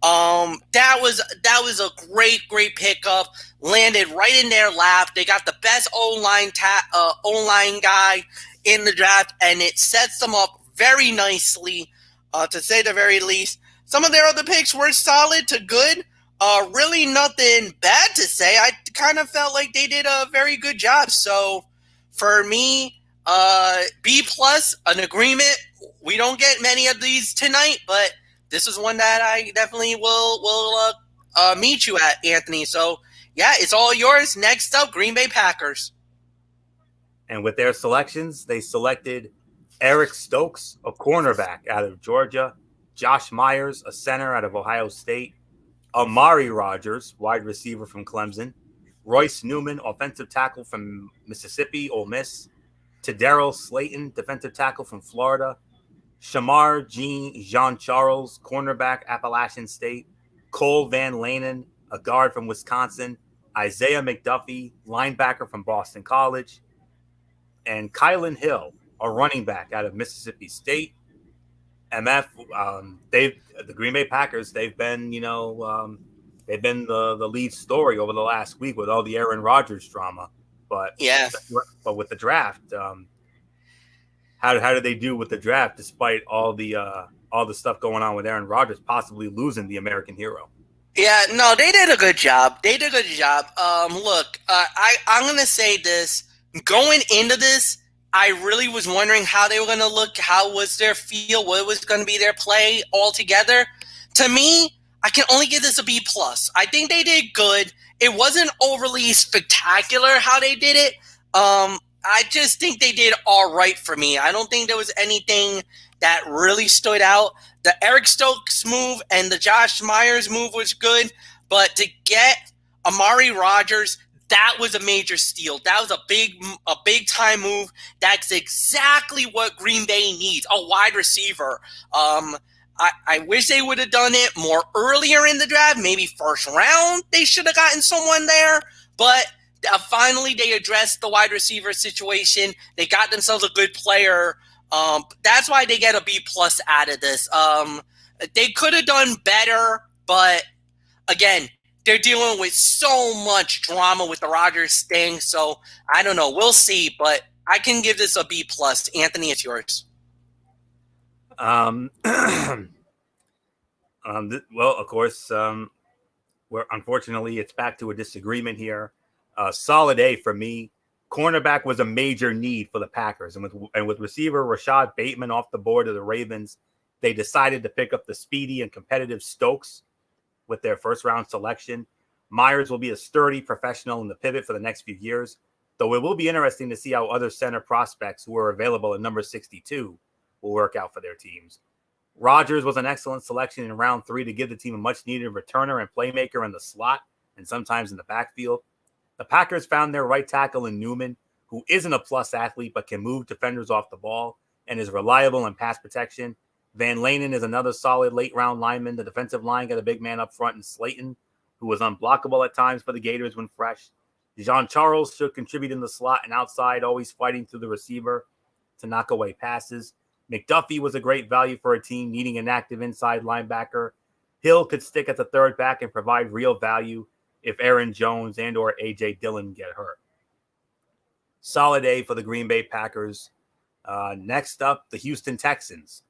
That was a great pickup. Landed right in their lap. They got the best O-line guy in the draft, and it sets them up very nicely, to say the very least. Some of their other picks were solid to good. Really nothing bad to say. I kind of felt like they did a very good job. So for me, B+, an agreement. We don't get many of these tonight, but this is one that I definitely will meet you at, Anthony. So yeah, it's all yours. Next up, Green Bay Packers. And with their selections, they selected Eric Stokes, a cornerback out of Georgia, Josh Myers, a center out of Ohio State, Amari Rogers, wide receiver from Clemson, Royce Newman, offensive tackle from Mississippi, Ole Miss, Tadaro Slayton, defensive tackle from Florida, Shamar Jean Charles, cornerback, Appalachian State, Cole Van Lanen, a guard from Wisconsin, Isaiah McDuffie, linebacker from Boston College, and Kylan Hill, a running back out of Mississippi State. MF, the Green Bay Packers, they've been the lead story over the last week with all the Aaron Rodgers drama. But with the draft, how did they do with the draft despite all the stuff going on with Aaron Rodgers possibly losing the American hero? Yeah, no, they did a good job. Look, I'm going to say this. Going into this, I really was wondering how they were going to look, how was their feel, what was going to be their play altogether. To me, I can only give this a B+. I think they did good. It wasn't overly spectacular how they did it. I just think they did all right for me. I don't think there was anything that really stood out. The Eric Stokes move and the Josh Myers move was good, but to get Amari Rogers, that was a major steal. That was a big time move. That's exactly what Green Bay needs, a wide receiver. I wish they would have done it more earlier in the draft, maybe first round. They should have gotten someone there, but finally they addressed the wide receiver situation. They got themselves a good player. That's why they get a B+ out of this. They could have done better, but again, they're dealing with so much drama with the Rodgers thing. So I don't know. We'll see, but I can give this a B+. Anthony, it's yours. Well, of course, unfortunately it's back to a disagreement here. Solid A for me. Cornerback was a major need for the Packers, and with receiver Rashad Bateman off the board of the Ravens, they decided to pick up the speedy and competitive Stokes with their first-round selection. Myers will be a sturdy professional in the pivot for the next few years, though it will be interesting to see how other center prospects who are available at number 62 will work out for their teams. Rodgers was an excellent selection in round 3 to give the team a much-needed returner and playmaker in the slot and sometimes in the backfield. The Packers found their right tackle in Newman, who isn't a plus athlete but can move defenders off the ball and is reliable in pass protection. Van Lanen is another solid late-round lineman. The defensive line got a big man up front in Slayton, who was unblockable at times for the Gators when fresh. Jean Charles should contribute in the slot and outside, always fighting through the receiver to knock away passes. McDuffie was a great value for a team needing an active inside linebacker. Hill could stick at the third back and provide real value if Aaron Jones and or A.J. Dillon get hurt. Solid A for the Green Bay Packers. Next up, the Houston Texans.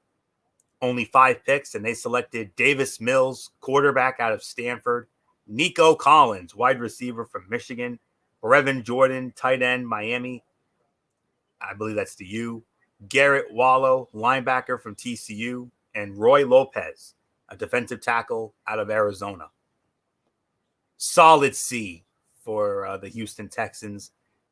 Only 5 picks, and they selected Davis Mills, quarterback out of Stanford, Nico Collins, wide receiver from Michigan, Brevin Jordan, tight end, Miami. I believe that's the U. Garrett Wallow, linebacker from TCU, and Roy Lopez, a defensive tackle out of Arizona. Solid C for the Houston Texans.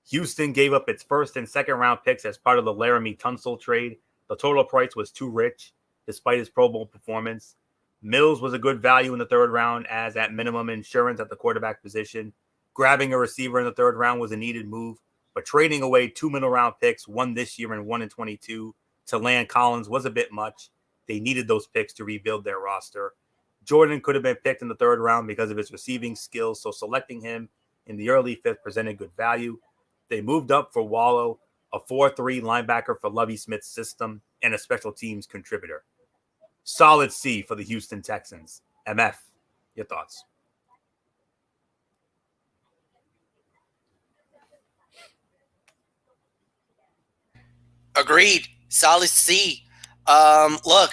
Houston gave up its first and second round picks as part of the Laramie Tunsil trade. The total price was too rich, despite his Pro Bowl performance. Mills was a good value in the third round as at minimum insurance at the quarterback position. Grabbing a receiver in the third round was a needed move, but trading away 2 middle round picks, one this year and one in 22, to land Collins was a bit much. They needed those picks to rebuild their roster. Jordan could have been picked in the third round because of his receiving skills, so selecting him in the early fifth presented good value. They moved up for Wallow, a 4-3 linebacker for Lovie Smith's system, and a special teams contributor. Solid C for the Houston Texans. MF, your thoughts? Agreed. Solid C. Look,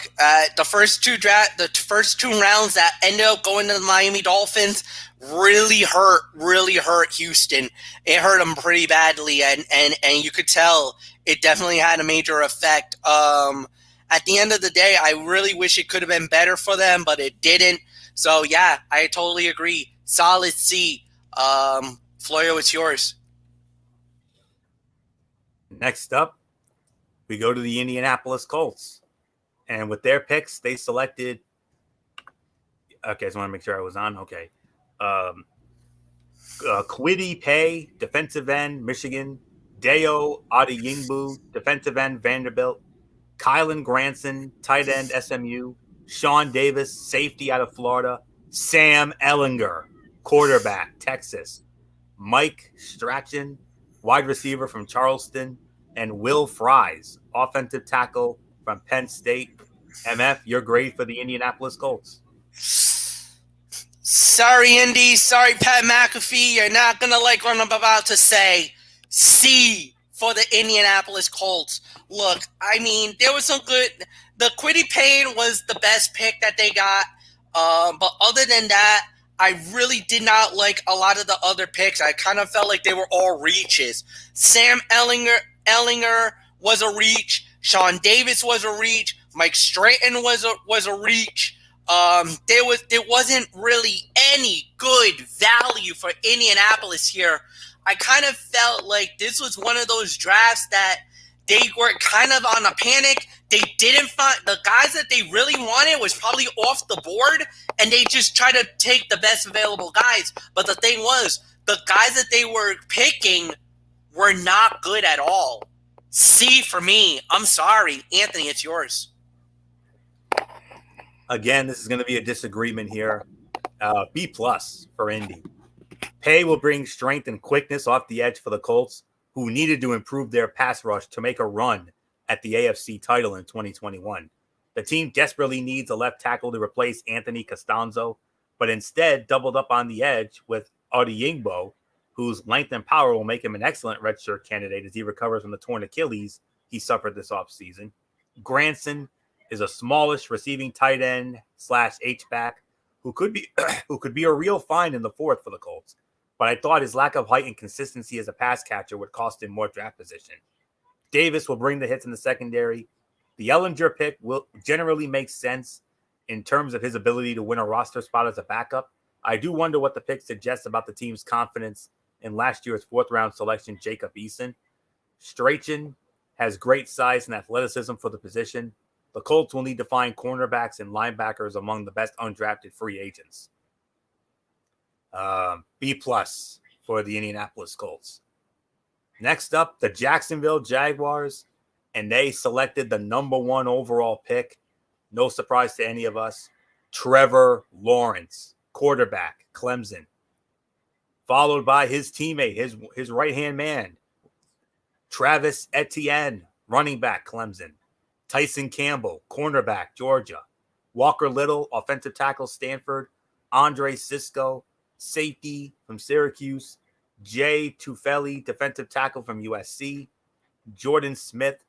the first two rounds that ended up going to the Miami Dolphins really hurt Houston. It hurt them pretty badly, and you could tell it definitely had a major effect. at the end of the day, I really wish it could have been better for them, but it didn't. So, yeah, I totally agree. Solid C. Florio, it's yours. Next up, we go to the Indianapolis Colts. And with their picks, they selected. Okay, I just want to make sure I was on. Okay. Kwity Paye, defensive end, Michigan. Deo Adeyingbu, defensive end, Vanderbilt. Kylan Granson, tight end, SMU. Sean Davis, safety out of Florida. Sam Ehlinger, quarterback, Texas. Mike Strachan, wide receiver from Charleston. And Will Fries, offensive tackle from Penn State. MF, your grade for the Indianapolis Colts. Sorry, Indy. Sorry, Pat McAfee. You're not going to like what I'm about to say. C for the Indianapolis Colts. Look, I mean, there was some good. The Kwity Paye was the best pick that they got. But other than that, I really did not like a lot of the other picks. I kind of felt like they were all reaches. Sam Ehlinger was a reach. Sean Davis was a reach. Mike Strachan was a reach. There wasn't really any good value for Indianapolis here. I kind of felt like this was one of those drafts that they were kind of on a panic. They didn't find the guys that they really wanted was probably off the board, and they just tried to take the best available guys. But the thing was, the guys that they were picking were not good at all. C for me. I'm sorry. Anthony, it's yours. Again, this is going to be a disagreement here. B plus for Indy. Paye will bring strength and quickness off the edge for the Colts, who needed to improve their pass rush to make a run at the AFC title in 2021. The team desperately needs a left tackle to replace Anthony Costanzo, but instead doubled up on the edge with Adeyingbo, whose length and power will make him an excellent redshirt candidate as he recovers from the torn Achilles he suffered this offseason. Granson is a smallish receiving tight end / H-back who could be a real find in the fourth for the Colts. But I thought his lack of height and consistency as a pass catcher would cost him more draft position. Davis will bring the hits in the secondary. The Ehlinger pick will generally make sense in terms of his ability to win a roster spot as a backup. I do wonder what the pick suggests about the team's confidence in last year's fourth-round selection, Jacob Eason. Strachan has great size and athleticism for the position. The Colts will need to find cornerbacks and linebackers among the best undrafted free agents. B plus for the Indianapolis Colts. Next up, the Jacksonville Jaguars, and they selected the number 1 overall pick. No surprise to any of us. Trevor Lawrence, quarterback, Clemson. Followed by his teammate, his right-hand man, Travis Etienne, running back, Clemson. Tyson Campbell, cornerback, Georgia. Walker Little, offensive tackle, Stanford. Andre Cisco, safety from Syracuse. Jay Tufele, defensive tackle from USC. Jordan Smith,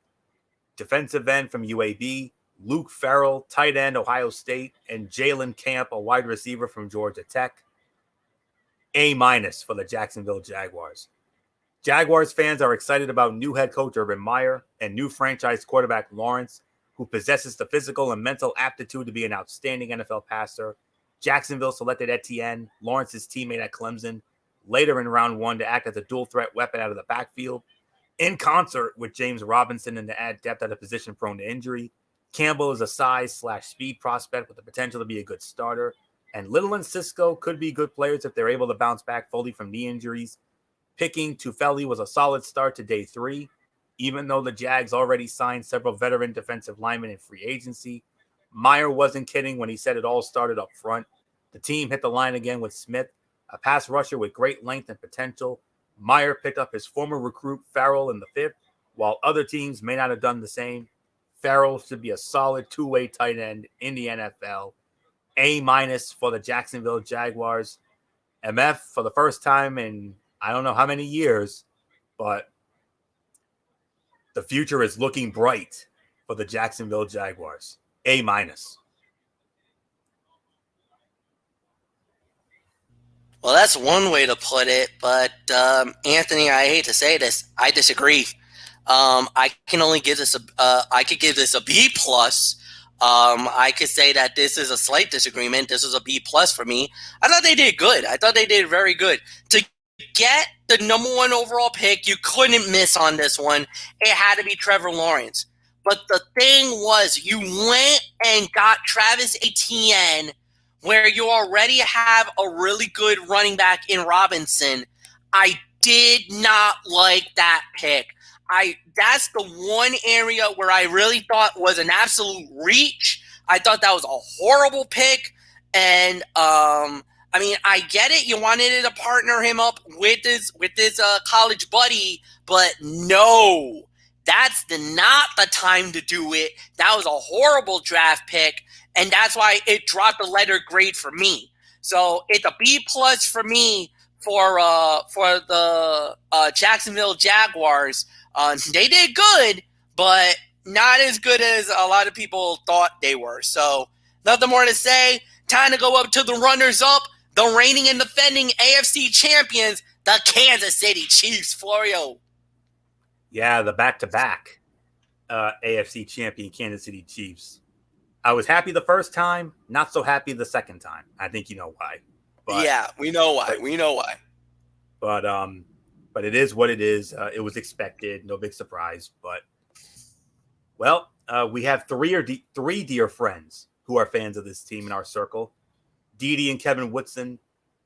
defensive end from UAB. Luke Farrell, tight end, Ohio State. And Jalen Camp, a wide receiver from Georgia Tech. A- for the Jacksonville Jaguars. Jaguars fans are excited about new head coach Urban Meyer and new franchise quarterback Lawrence, who possesses the physical and mental aptitude to be an outstanding NFL passer. Jacksonville selected Etienne, Lawrence's teammate at Clemson, later in round 1 to act as a dual-threat weapon out of the backfield, in concert with James Robinson and to add depth at a position prone to injury. Campbell is a size/speed prospect with the potential to be a good starter, and Little and Cisco could be good players if they're able to bounce back fully from knee injuries. Picking Tufele was a solid start to day 3, even though the Jags already signed several veteran defensive linemen in free agency. Meyer wasn't kidding when he said it all started up front. The team hit the line again with Smith, a pass rusher with great length and potential. Meyer picked up his former recruit Farrell in the 5th, while other teams may not have done the same. Farrell should be a solid two-way tight end in the NFL. A- for the Jacksonville Jaguars. MF for the first time in I don't know how many years, but the future is looking bright for the Jacksonville Jaguars. A-. Well, that's one way to put it, but Anthony, I hate to say this, I disagree. I can only give this I could give this a B plus. I could say that this is a slight disagreement. This is a B plus for me. I thought they did good. I thought they did very good. To get the number 1 overall pick, you couldn't miss on this one. It had to be Trevor Lawrence. But the thing was, you went and got Travis Etienne, where you already have a really good running back in Robinson. I did not like that pick. That's the one area where I really thought was an absolute reach. I thought that was a horrible pick. And I mean, I get it. You wanted to partner him up with his college buddy, but no, that's not the time to do it. That was a horrible draft pick, and that's why it dropped a letter grade for me. So it's a B plus for me for the Jacksonville Jaguars. They did good, but not as good as a lot of people thought they were. So nothing more to say. Time to go up to the runners-up, the reigning and defending AFC champions, the Kansas City Chiefs. Florio. Yeah, the back-to-back AFC champion Kansas City Chiefs. I was happy the first time, not so happy the second time. I think you know why. But, yeah, we know why. We know why. But it is what it is. It was expected. No big surprise. But, well, we have three dear friends who are fans of this team in our circle. Didi and Kevin Woodson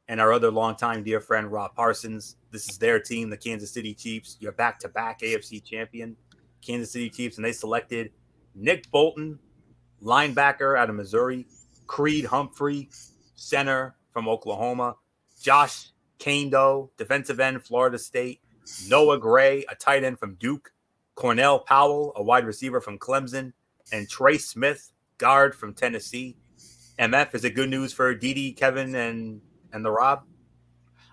and our other longtime dear friend, Rob Parsons. This is their team, the Kansas City Chiefs. Your back-to-back AFC champion, Kansas City Chiefs. And they selected Nick Bolton, linebacker out of Missouri, Creed Humphrey, center from Oklahoma, Josh Kando, defensive end, Florida State, Noah Gray, a tight end from Duke, Cornell Powell, a wide receiver from Clemson, and Trey Smith, guard from Tennessee. MF, is it good news for Didi, Kevin, and the Rob?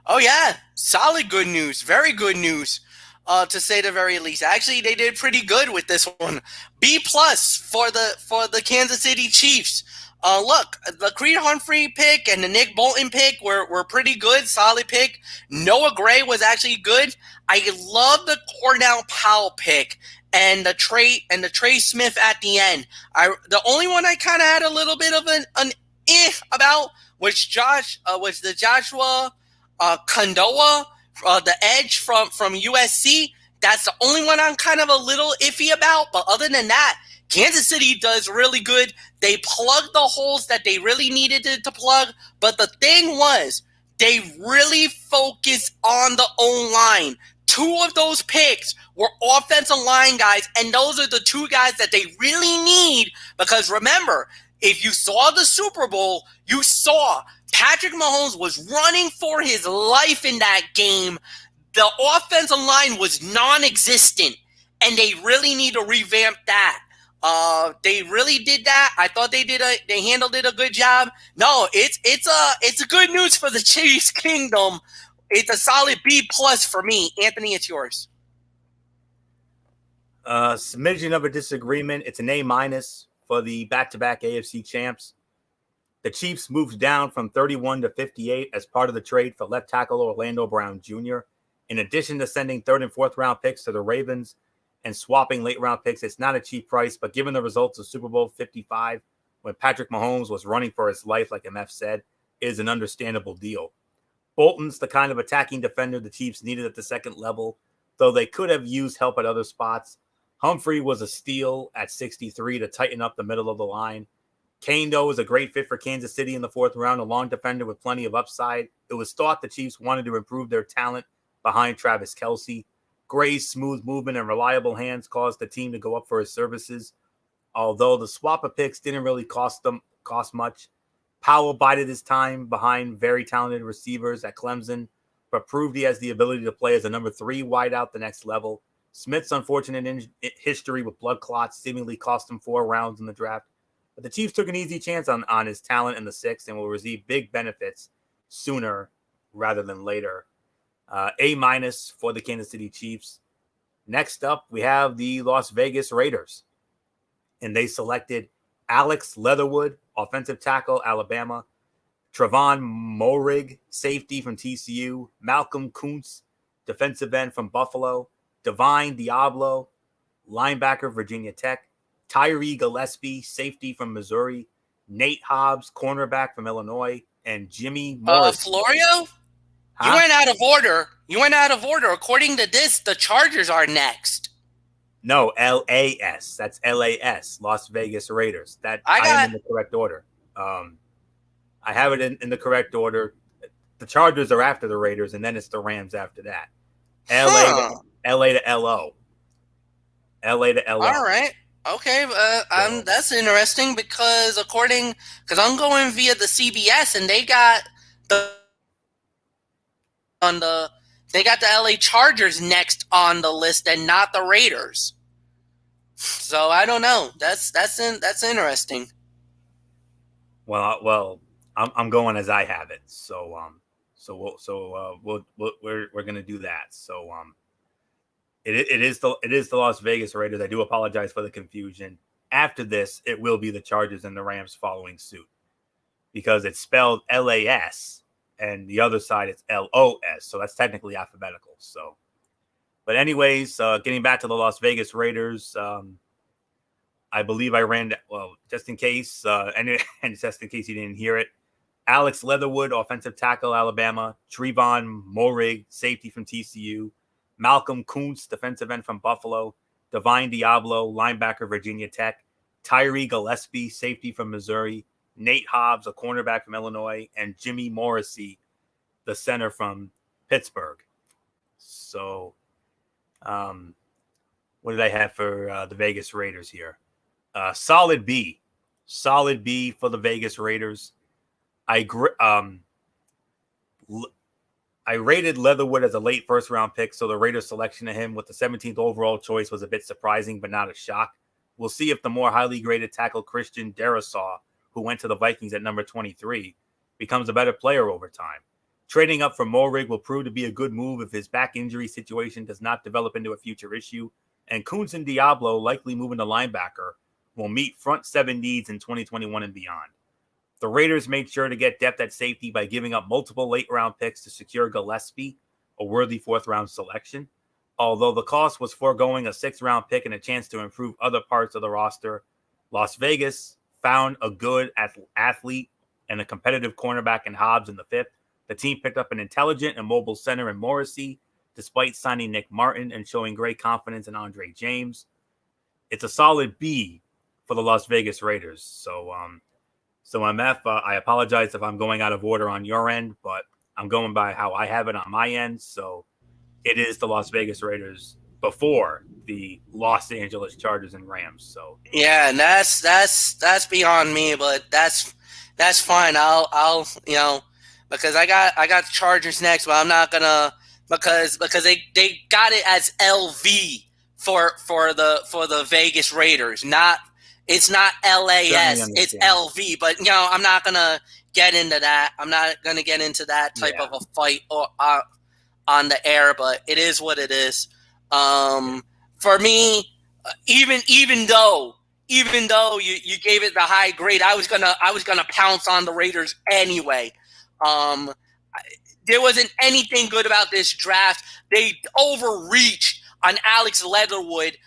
Oh, yeah. Solid good news. Very good news, to say the very least. Actually, they did pretty good with this one. B plus for the Kansas City Chiefs. Look, the Creed Humphrey pick and the Nick Bolton pick were pretty good. Solid pick. Noah Gray was actually good. I love the Cornell Powell pick and the Trey Smith at the end. The only one I kind of had a little bit of an about was the Joshua Kondoa, the edge from USC. That's the only one I'm kind of a little iffy about. But other than that, Kansas City does really good. They plugged the holes that they really needed to plug. But the thing was, they really focused on the O-line. 2 of those picks were offensive line guys, and those are the 2 guys that they really need. Because remember, if you saw the Super Bowl, you saw Patrick Mahomes was running for his life in that game. The offensive line was non-existent, and they really need to revamp that. They really did that. I thought they handled it a good job. No, it's a good news for the Chiefs Kingdom. It's a solid B plus for me. Anthony, it's yours. Smidgen of a disagreement. It's an A minus for the back-to-back AFC champs. The Chiefs moved down from 31 to 58 as part of the trade for left tackle Orlando Brown Jr. In addition to sending 3rd and 4th round picks to the Ravens and swapping late round picks, it's not a cheap price, but given the results of Super Bowl 55, when Patrick Mahomes was running for his life, like MF said, is an understandable deal. Bolton's the kind of attacking defender the Chiefs needed at the second level, though they could have used help at other spots. Humphrey was a steal at 63 to tighten up the middle of the line. Kando is a great fit for Kansas City in the 4th round, a long defender with plenty of upside. It was thought the Chiefs wanted to improve their talent behind Travis Kelce. Gray's smooth movement and reliable hands caused the team to go up for his services. Although the swap of picks didn't really cost much. Powell bided his time behind very talented receivers at Clemson, but proved he has the ability to play as a number 3 wideout the next level. Smith's unfortunate history with blood clots seemingly cost him 4 rounds in the draft. But the Chiefs took an easy chance on his talent in the 6th and will receive big benefits sooner rather than later. A minus for the Kansas City Chiefs. Next up, we have the Las Vegas Raiders. And they selected Alex Leatherwood, offensive tackle, Alabama. Trevon Moehrig, safety from TCU. Malcolm Kuntz, defensive end from Buffalo. Divine Diablo, linebacker, Virginia Tech; Tyree Gillespie, safety from Missouri; Nate Hobbs, cornerback from Illinois; and Jimmy Morris. Florio, Huh? you went out of order. According to this, the Chargers are next. No, LAS. That's LAS, Las Vegas Raiders. I am in the correct order. I have it in the correct order. The Chargers are after the Raiders, and then it's the Rams after that. LA to LO. LA to LO. All right. Okay. That's interesting because I'm going via the CBS, and they got the LA Chargers next on the list, and not the Raiders. So I don't know. That's interesting. Well, I'm going as I have it. So we're gonna do that. So it is the Las Vegas Raiders. I do apologize for the confusion. After this, it will be the Chargers and the Rams following suit because it's spelled LAS and the other side it's LOS. So that's technically alphabetical. So, but anyways, getting back to the Las Vegas Raiders. I believe I ran just in case, and just in case you didn't hear it. Alex Leatherwood, offensive tackle, Alabama; Trevon Moehrig, safety from TCU; Malcolm Kuntz, defensive end from Buffalo; Divine Diablo, linebacker, Virginia Tech; Tyree Gillespie, safety from Missouri; Nate Hobbs, a cornerback from Illinois; and Jimmy Morrissey, the center from Pittsburgh. So, what did I have for the Vegas Raiders here? Solid B for the Vegas Raiders. I rated Leatherwood as a late first round pick, so the Raiders' selection of him with the 17th overall choice was a bit surprising, but not a shock. We'll see if the more highly graded tackle Christian Darrisaw, who went to the Vikings at number 23, becomes a better player over time. Trading up for Moehrig will prove to be a good move if his back injury situation does not develop into a future issue, and Kuntz and Diablo, likely moving to linebacker, will meet front seven needs in 2021 and beyond. The Raiders made sure to get depth at safety by giving up multiple late-round picks to secure Gillespie, a worthy fourth-round selection. Although the cost was foregoing a sixth-round pick and a chance to improve other parts of the roster, Las Vegas found a good athlete and a competitive cornerback in Hobbs in the fifth. The team picked up an intelligent and mobile center in Morrissey, despite signing Nick Martin and showing great confidence in Andre James. It's a solid B for the Las Vegas Raiders. So MF, I apologize if I'm going out of order on your end, but I'm going by how I have it on my end. So it is the Las Vegas Raiders before the Los Angeles Chargers and Rams. So yeah, and that's beyond me, but that's fine. I'll because I got the Chargers next, but I'm not gonna because they got it as LV for the Vegas Raiders, it's not LAS, it's LV. But I'm not gonna get into that. I'm not gonna get into that type of a fight or on the air. But it is what it is. For me, even though you gave it the high grade, I was gonna pounce on the Raiders anyway. There wasn't anything good about this draft. They overreached on Alex Leatherwood.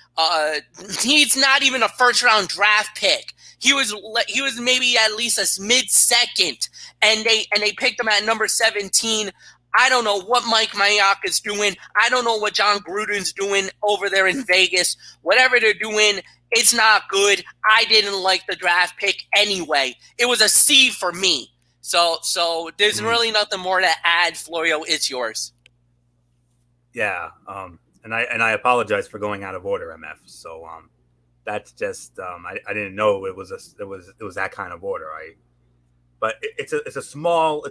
He's not even a first-round draft pick. He was maybe at least a mid-second, and they picked him at number 17. I don't know what Mike Mayock is doing. I don't know what John Gruden's doing over there in Vegas. Whatever they're doing, it's not good. I didn't like the draft pick anyway. It was a C for me. So there's really nothing more to add. Florio, it's yours. Yeah. And I apologize for going out of order, MF. So that's just I didn't know it was that kind of order. But it was a small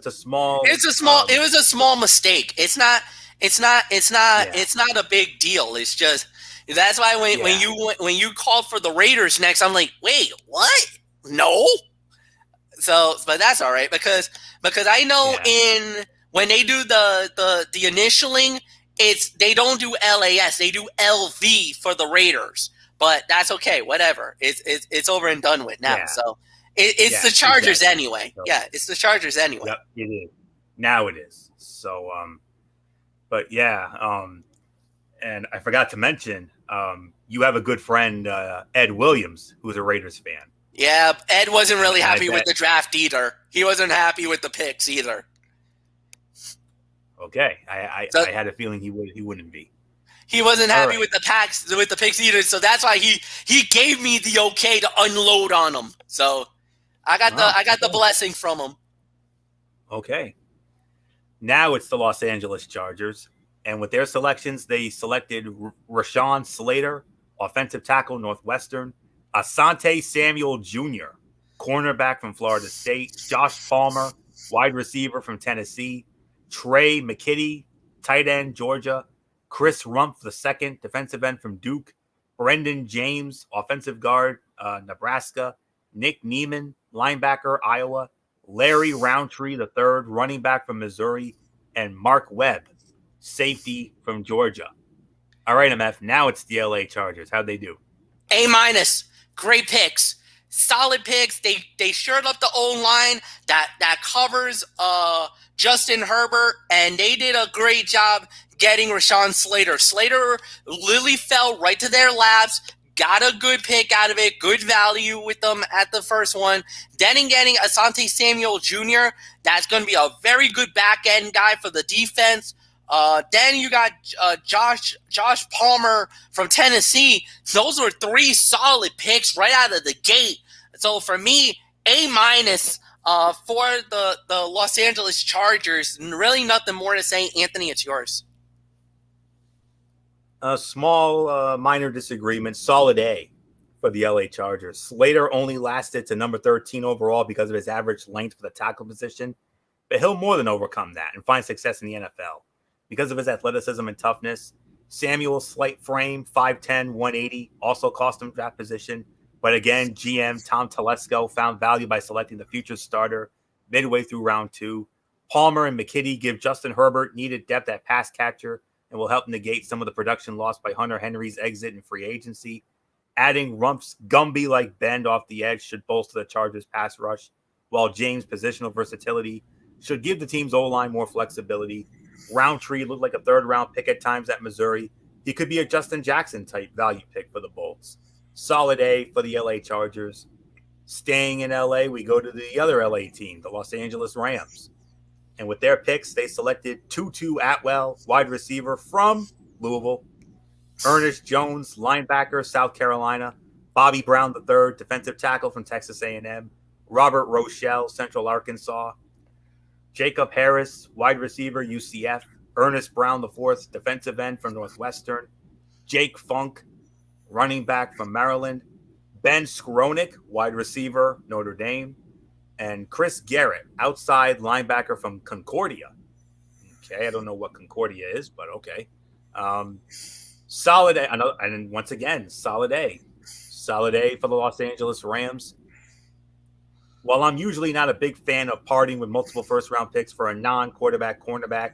mistake. It's not a big deal. It's just that's why when you called for the Raiders next, I'm like, wait, what? No. So, but that's all right because I know when they do the initialing, they don't do LAS, they do LV for the Raiders. But that's okay, whatever. It's over and done with now. Yeah. So it's the Chargers anyway. So, it's the Chargers anyway. Yep, it is. Now it is. So but and I forgot to mention you have a good friend, Ed Williams, who's a Raiders fan. Yeah, Ed wasn't really And I happy with bet- the draft either. He wasn't happy with the picks either. Okay, I So had a feeling he wouldn't be. he wasn't All happy right. with the picks either. So that's why he gave me the okay to unload on him. So I got the blessing from him. Okay. Now it's the Los Angeles Chargers, and with their selections, they selected Rashawn Slater, offensive tackle, Northwestern, Asante Samuel Jr., cornerback from Florida State, Josh Palmer, wide receiver from Tennessee, Trey McKitty, tight end, Georgia, Chris Rumpf II, defensive end from Duke, Brendan James, offensive guard, Nebraska, Nick Neiman, linebacker, Iowa, Larry Roundtree III, running back from Missouri, and Mark Webb, safety from Georgia. All right, MF, now it's the LA Chargers. How'd they do? A-. Great picks. Solid picks. They shored up the O-line that covers Justin Herbert, and they did a great job getting Rashawn Slater. Slater literally fell right to their laps, got a good pick out of it, good value with them at the first one. Then in getting Asante Samuel Jr., that's going to be a very good back-end guy for the defense. Then you got Josh Palmer from Tennessee. Those were three solid picks right out of the gate. So for me, A- for the Los Angeles Chargers. Really nothing more to say. Anthony, it's yours. A small minor disagreement. Solid A for the LA Chargers. Slater only lasted to number 13 overall because of his average length for the tackle position, but he'll more than overcome that and find success in the NFL. Because of his athleticism and toughness, Samuel's slight frame, 5'10", 180, also cost him draft position. But again, GM Tom Telesco found value by selecting the future starter midway through round 2. Palmer and McKitty give Justin Herbert needed depth at pass catcher and will help negate some of the production lost by Hunter Henry's exit in free agency. Adding Rump's Gumby-like bend off the edge should bolster the Chargers' pass rush, while James' positional versatility should give the team's O-line more flexibility. Roundtree looked like a third-round pick at times at Missouri. He could be a Justin Jackson-type value pick for the Bolts. Solid A for the LA Chargers. Staying in LA, we go to the other LA team, the Los Angeles Rams. And with their picks, they selected Tutu Atwell, wide receiver from Louisville, Ernest Jones, linebacker, South Carolina, Bobby Brown III, defensive tackle from Texas A&M, Robert Rochelle, Central Arkansas, Jacob Harris, wide receiver, UCF, Ernest Brown IV, defensive end from Northwestern, Jake Funk, running back from Maryland, Ben Skronik, wide receiver, Notre Dame, and Chris Garrett, outside linebacker from Concordia. Okay, I don't know what Concordia is, but okay. Solid A, and once again, solid A. Solid A for the Los Angeles Rams. While I'm usually not a big fan of parting with multiple first-round picks for a non-quarterback cornerback,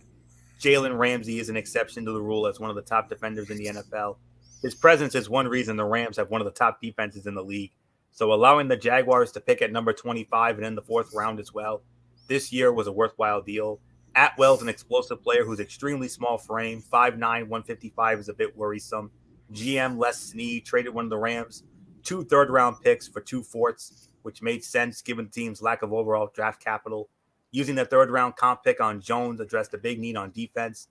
Jalen Ramsey is an exception to the rule as one of the top defenders in the NFL. His presence is one reason the Rams have one of the top defenses in the league. So allowing the Jaguars to pick at number 25 and in the 4th round as well this year was a worthwhile deal. Atwell's an explosive player who's extremely small frame. 5'9", 155 is a bit worrisome. GM Les Snead traded one of the Rams 2 third-round picks for 2 fourths, which made sense given the team's lack of overall draft capital. Using the third-round comp pick on Jones addressed a big need on defense.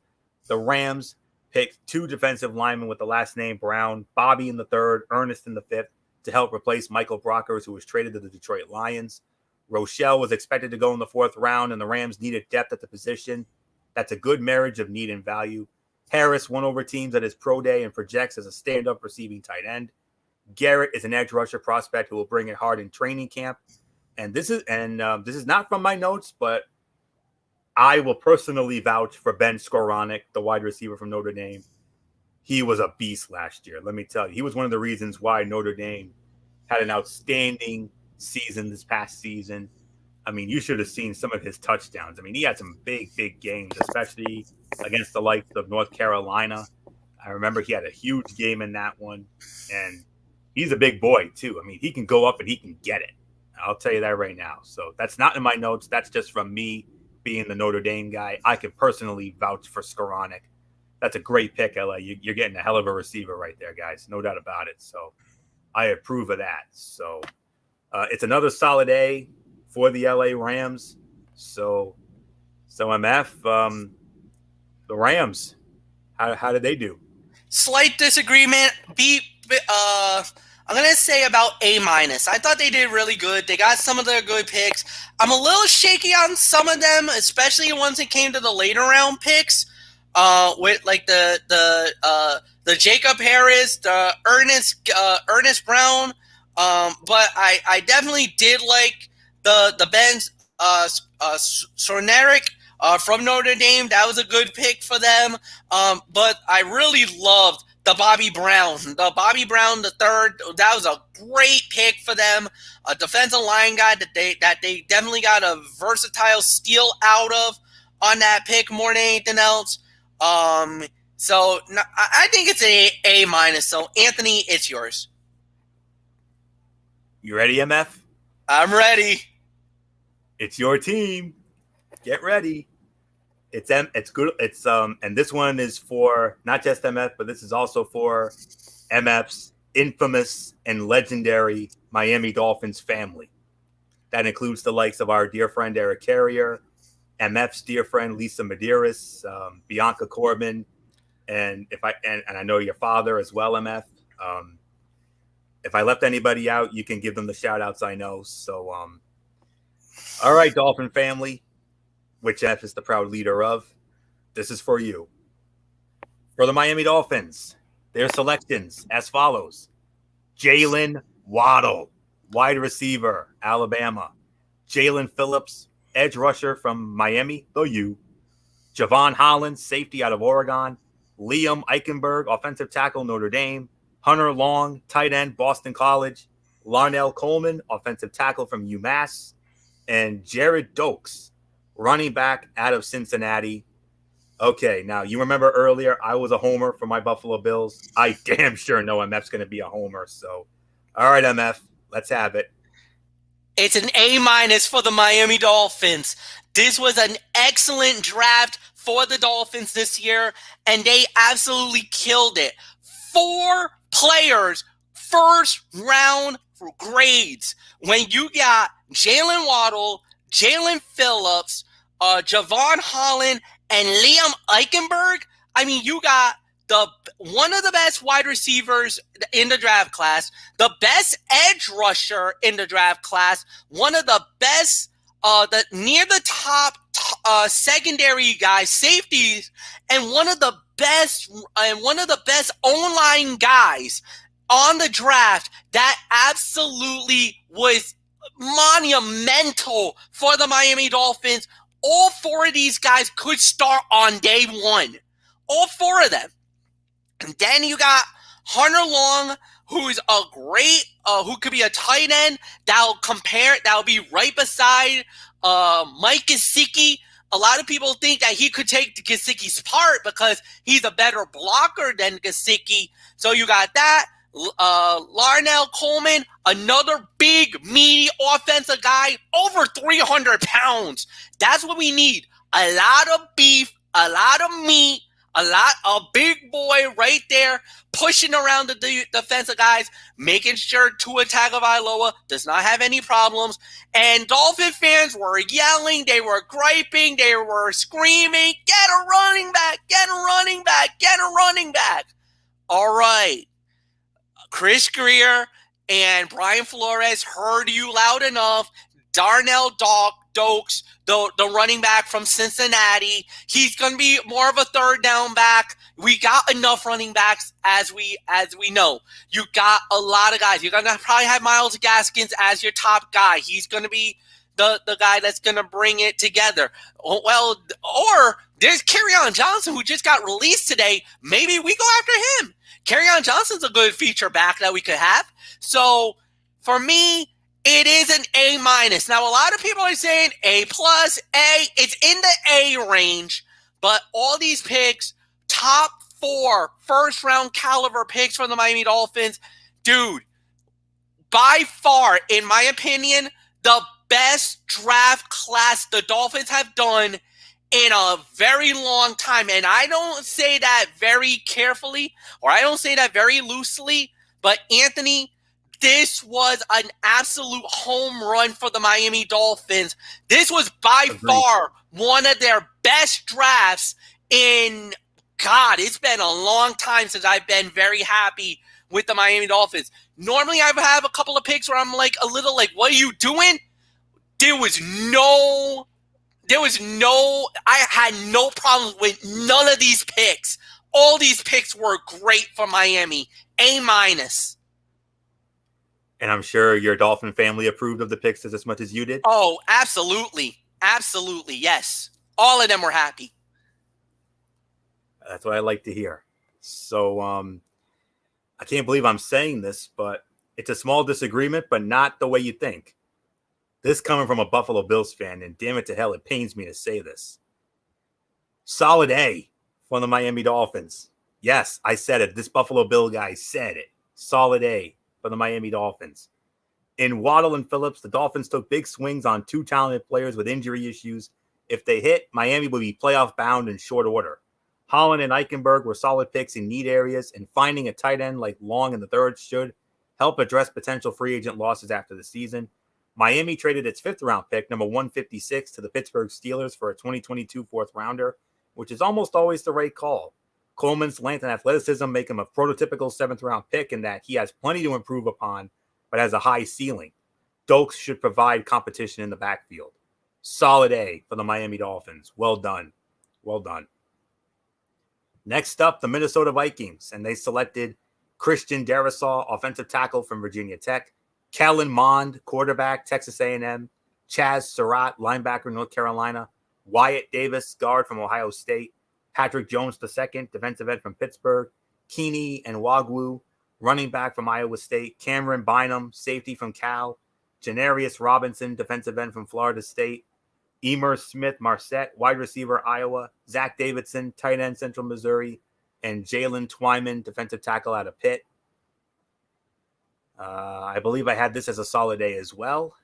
The Rams picked 2 defensive linemen with the last name Brown, Bobby in the 3rd, Ernest in the 5th, to help replace Michael Brockers, who was traded to the Detroit Lions. Rochelle was expected to go in the 4th round, and the Rams needed depth at the position. That's a good marriage of need and value. Harris won over teams at his pro day and projects as a stand-up receiving tight end. Garrett is an edge rusher prospect who will bring it hard in training camp. And this is not from my notes, but I will personally vouch for Ben Skowronek, the wide receiver from Notre Dame. He was a beast last year. Let me tell you, he was one of the reasons why Notre Dame had an outstanding season this past season. I mean, you should have seen some of his touchdowns. I mean, he had some big games, especially against the likes of North Carolina. I remember he had a huge game in that one, and he's a big boy too. I mean, he can go up and he can get it. I'll tell you that right now. So that's not in my notes. That's just from me being the Notre Dame guy. I can personally vouch for Skowronek. That's a great pick, LA. You're getting a hell of a receiver right there, guys. No doubt about it. So I approve of that. So it's another solid A for the LA Rams. So MF, the Rams, how did they do? Slight disagreement. I'm gonna say about A minus. I thought they did really good. They got some of their good picks. I'm a little shaky on some of them, especially once it came to the later round picks. With like the Jacob Harris, the Ernest Brown. But I definitely did like the Ben Sorneric from Notre Dame. That was a good pick for them. But I really loved the Bobby Brown. The Bobby Brown the third, that was a great pick for them. A defensive line guy that they definitely got a versatile steal out of on that pick more than anything else. So no, I think it's A minus. So Anthony, it's yours. You ready, MF? I'm ready. It's your team. Get ready. It's good. And this one is for not just MF, but this is also for MF's infamous and legendary Miami Dolphins family. That includes the likes of our dear friend Eric Carrier, MF's dear friend Lisa Medeiros, Bianca Corbin, and I know your father as well, MF. If I left anybody out, you can give them the shout outs I know. So all right, Dolphin family, which F is the proud leader of, this is for you. For the Miami Dolphins, their selections as follows: Jalen Waddle, wide receiver, Alabama; Jalen Phillips, edge rusher from Miami, the U; Javon Holland, safety out of Oregon; Liam Eichenberg, offensive tackle, Notre Dame; Hunter Long, tight end, Boston College; Larnell Coleman, offensive tackle from UMass; and Jared Dokes, running back out of Cincinnati. Okay, now you remember earlier I was a homer for my Buffalo Bills. I damn sure know MF's going to be a homer. So, all right, MF, let's have it. It's an A minus for the Miami Dolphins. This was an excellent draft for the Dolphins this year, and they absolutely killed it. 4 players, first round grades. When you got Jalen Waddle, Jalen Phillips, Javon Holland, and Liam Eichenberg, I mean, you got one of the best wide receivers in the draft class, the best edge rusher in the draft class, one of the best, near the top secondary guys, safeties, and one of the best O-line guys on the draft. That absolutely was monumental for the Miami Dolphins. All 4 of these guys could start on day 1. All 4 of them. And then you got Hunter Long, who's a great, who could be a tight end that'll be right beside Mike Gesicki. A lot of people think that he could take Gesicki's part because he's a better blocker than Gesicki. So you got that. Larnell Coleman, another big, meaty offensive guy, over 300 pounds. That's what we need. A lot of beef, a lot of meat, a big boy right there pushing around the defensive guys, making sure Tua Tagovailoa does not have any problems. And Dolphin fans were yelling, they were griping, they were screaming, get a running back, get a running back, get a running back. All right. Chris Grier and Brian Flores heard you loud enough. Darnell Dokes, the running back from Cincinnati, he's going to be more of a third down back. We got enough running backs as we know. You got a lot of guys. You're going to probably have Myles Gaskins as your top guy. He's going to be the guy that's going to bring it together. Well, or there's Kerryon Johnson, who just got released today. Maybe we go after him. Kerryon Johnson's a good feature back that we could have. So for me, it is an A minus. Now, a lot of people are saying A plus, A. It's in the A range, but all these picks, top 4 first round caliber picks from the Miami Dolphins, dude, by far, in my opinion, the best draft class the Dolphins have done in a very long time. And I don't say that very carefully, or I don't say that very loosely, but Anthony, this was an absolute home run for the Miami Dolphins. This was by far one of their best drafts in, God, it's been a long time since I've been very happy with the Miami Dolphins. Normally I have a couple of picks where I'm like a little like, what are you doing? I had no problems with none of these picks. All these picks were great for Miami. A-. And I'm sure your Dolphin family approved of the picks as much as you did. Oh, absolutely. Absolutely, yes. All of them were happy. That's what I like to hear. So I can't believe I'm saying this, but it's a small disagreement, but not the way you think. This coming from a Buffalo Bills fan, and damn it to hell, it pains me to say this. Solid A for the Miami Dolphins. Yes, I said it. This Buffalo Bill guy said it. Solid A for the Miami Dolphins. In Waddle and Phillips, the Dolphins took big swings on two talented players with injury issues. If they hit, Miami would be playoff bound in short order. Holland and Eichenberg were solid picks in need areas, and finding a tight end like Long in the third should help address potential free agent losses after the season. Miami traded its fifth-round pick, number 156, to the Pittsburgh Steelers for a 2022 fourth-rounder, which is almost always the right call. Coleman's length and athleticism make him a prototypical seventh-round pick in that he has plenty to improve upon, but has a high ceiling. Dokes should provide competition in the backfield. Solid A for the Miami Dolphins. Well done. Well done. Next up, the Minnesota Vikings, and they selected Christian Darrisaw, offensive tackle from Virginia Tech, Kellen Mond, quarterback, Texas A&M, Chaz Surratt, linebacker, North Carolina, Wyatt Davis, guard from Ohio State, Patrick Jones II, defensive end from Pittsburgh, Keeney and Wagwu, running back from Iowa State, Cameron Bynum, safety from Cal, Janarius Robinson, defensive end from Florida State, Emer Smith Marset, wide receiver, Iowa, Zach Davidson, tight end, Central Missouri, and Jalen Twyman, defensive tackle out of Pitt. I believe I had this as a solid A as well.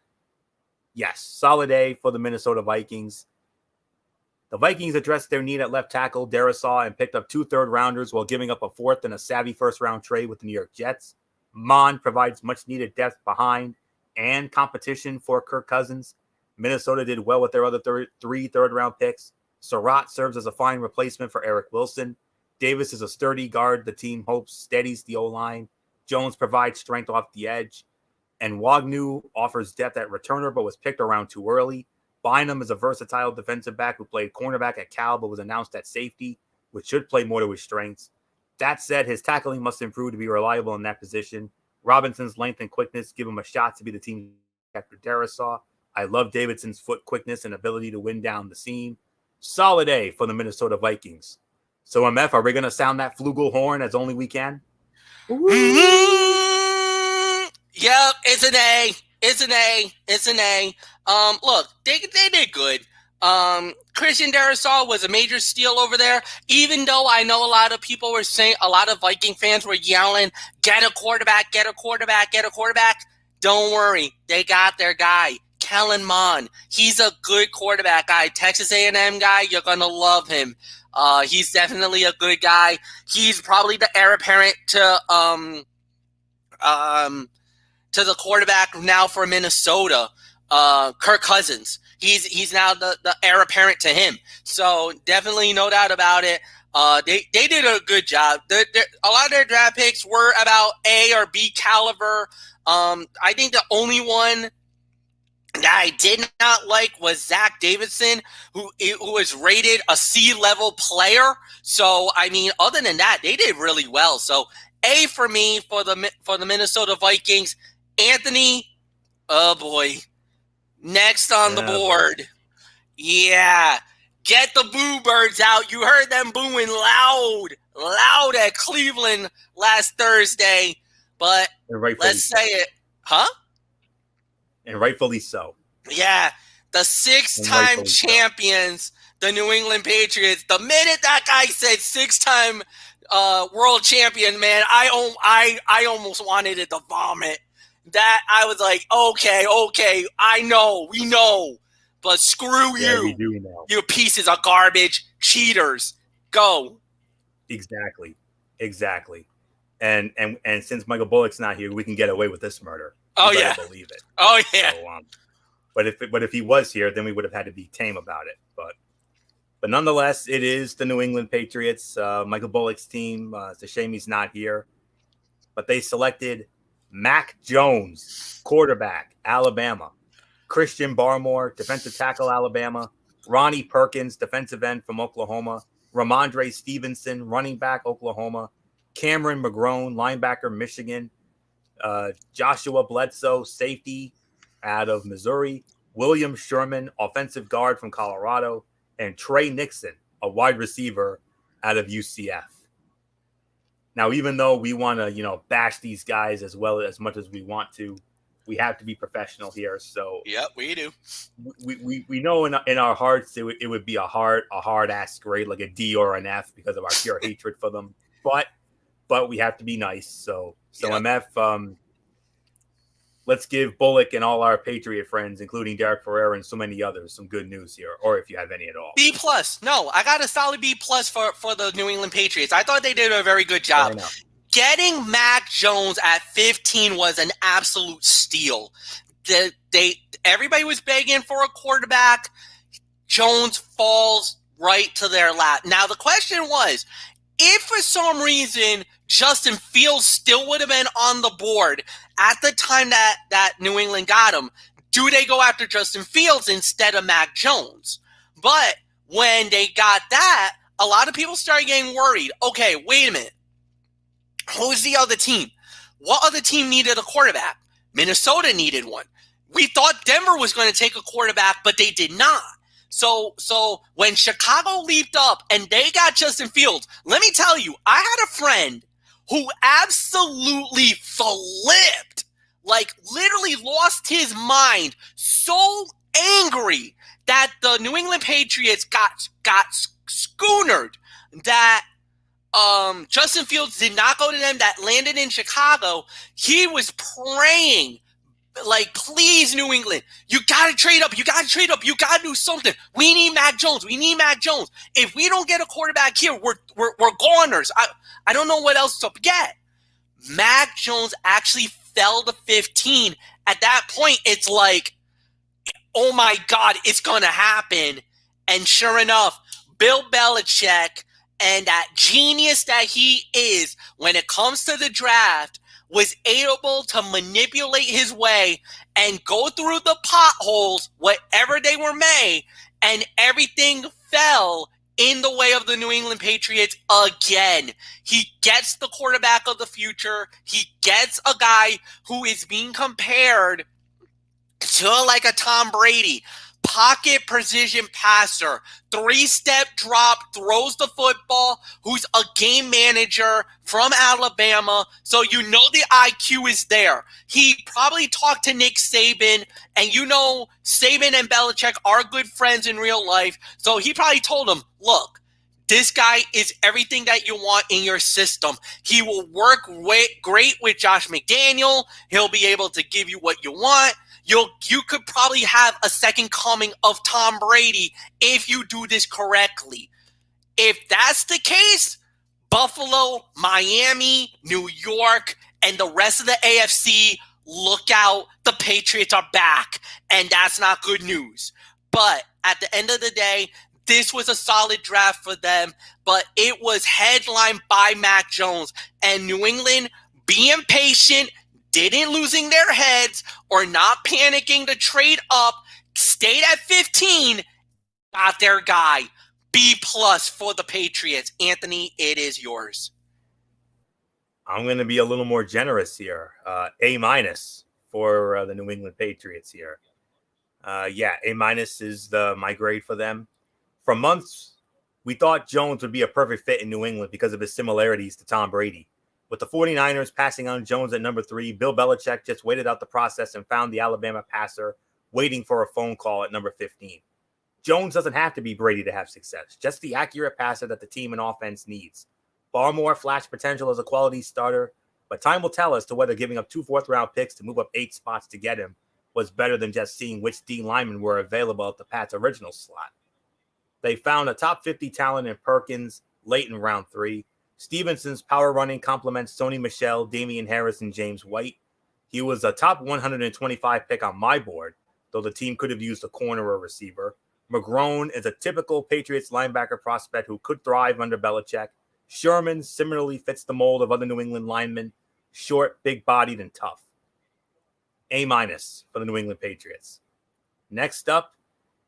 Yes, solid A for the Minnesota Vikings. The Vikings addressed their need at left tackle, Darrisaw, and picked up 2 third-rounders while giving up a fourth and a savvy first-round trade with the New York Jets. Mond provides much-needed depth behind and competition for Kirk Cousins. Minnesota did well with their other 3 third-round picks. Surratt serves as a fine replacement for Eric Wilson. Davis is a sturdy guard the team hopes steadies the O-line. Jones provides strength off the edge. And Wagnu offers depth at returner but was picked around too early. Bynum is a versatile defensive back who played cornerback at Cal but was announced at safety, which should play more to his strengths. That said, his tackling must improve to be reliable in that position. Robinson's length and quickness give him a shot to be the team after Darrisaw. I love Davidson's foot quickness and ability to win down the seam. Solid A for the Minnesota Vikings. So, MF, are we going to sound that flugelhorn as only we can? Mm-hmm. Yep, it's an A. It's an A. It's an A. Look, they did good. Christian Darrisaw was a major steal over there, even though I know a lot of people were saying, a lot of Viking fans were yelling, get a quarterback, get a quarterback, get a quarterback. Don't worry. They got their guy, Kellen Mond. He's a good quarterback guy. Texas A&M guy, you're going to love him. He's definitely a good guy. He's probably the heir apparent to the quarterback now for Minnesota, Kirk Cousins. He's now the heir apparent to him. So definitely no doubt about it. They did a good job. A lot of their draft picks were about A or B caliber. I think the only one that I did not like was Zach Davidson, who was rated a C-level player. So, I mean, other than that, they did really well. So, A for me for the Minnesota Vikings. Anthony, oh boy, next on the board. Yeah, get the boo birds out. You heard them booing loud at Cleveland last Thursday. But let's say it. Huh? And rightfully so. Yeah, the 6-time champions, the New England Patriots. The minute that guy said 6-time world champion, man, I almost wanted it to vomit. That I was like, okay, we know. But screw Yeah, we you. do now. You pieces of garbage. Cheaters. Go. Exactly. And since Michael Bullock's not here, we can get away with this murder. Oh, You yeah. better believe it. Oh, yeah. So, but if he was here, then we would have had to be tame about it. But nonetheless, it is the New England Patriots, Michael Bullock's team. It's a shame he's not here. But they selected Mac Jones, quarterback, Alabama. Christian Barmore, defensive tackle, Alabama. Ronnie Perkins, defensive end from Oklahoma. Ramondre Stevenson, running back, Oklahoma. Cameron McGrone, linebacker, Michigan. Joshua Bledsoe, safety out of Missouri. William Sherman, offensive guard from Colorado. And Trey Nixon, a wide receiver out of UCF. Now, even though we want to, bash these guys as much as we want to, we have to be professional here. So, yep, we do. We know in our hearts it would be a hard ass grade, like a D or an F, because of our pure hatred for them. But we have to be nice. So yep. MF, let's give Bullock and all our Patriot friends, including Derek Ferrer and so many others, some good news here, or if you have any at all. B+. No, I got a solid B+ for the New England Patriots. I thought they did a very good job. Getting Mac Jones at 15 was an absolute steal. Everybody was begging for a quarterback. Jones falls right to their lap. Now, the question was, if for some reason Justin Fields still would have been on the board at the time that New England got him, do they go after Justin Fields instead of Mac Jones? But when they got that, a lot of people started getting worried. Okay, wait a minute. Who's the other team? What other team needed a quarterback? Minnesota needed one. We thought Denver was going to take a quarterback, but they did not. So when Chicago leaped up and they got Justin Fields, let me tell you, I had a friend who absolutely flipped, like literally lost his mind, so angry that the New England Patriots got schoonered, that Justin Fields did not go to them, that landed in Chicago. He was praying, like, please, New England, you got to trade up. You got to trade up. You got to do something. We need Mac Jones. We need Mac Jones. If we don't get a quarterback here, we're goners. I don't know what else to get. Mac Jones actually fell to 15. At that point, it's like, oh my God, it's going to happen. And sure enough, Bill Belichick, and that genius that he is when it comes to the draft, was able to manipulate his way and go through the potholes, whatever they were made, and everything fell in the way of the New England Patriots again. He gets the quarterback of the future. He gets a guy who is being compared to like a Tom Brady. Pocket precision passer, 3-step drop, throws the football, who's a game manager from Alabama. So you know the IQ is there. He probably talked to Nick Saban, and Saban and Belichick are good friends in real life. So he probably told him, look, this guy is everything that you want in your system. He will work great with Josh McDaniel. He'll be able to give you what you want. You could probably have a second coming of Tom Brady if you do this correctly. If that's the case, Buffalo, Miami, New York, and the rest of the AFC, look out. The Patriots are back, and that's not good news. But at the end of the day, this was a solid draft for them, but it was headlined by Mac Jones. And New England, being patient, didn't losing their heads or not panicking to trade up, stayed at 15, got their guy. B+ for the Patriots. Anthony, it is yours. I'm going to be a little more generous here. A- for the New England Patriots here. A- is my grade for them. For months, we thought Jones would be a perfect fit in New England because of his similarities to Tom Brady. With the 49ers passing on Jones at number 3, Bill Belichick just waited out the process and found the Alabama passer waiting for a phone call at number 15. Jones doesn't have to be Brady to have success, just the accurate passer that the team and offense needs. Barmore flashed potential as a quality starter, but time will tell as to whether giving up 2 fourth-round picks to move up 8 spots to get him was better than just seeing which D linemen were available at the Pats' original slot. They found a top 50 talent in Perkins late in round 3. Stevenson's power running complements Sony Michel, Damian Harris, and James White. He was a top 125 pick on my board, though the team could have used a corner or receiver. McGrone is a typical Patriots linebacker prospect who could thrive under Belichick. Sherman similarly fits the mold of other New England linemen, short, big-bodied, and tough. A- for the New England Patriots. Next up,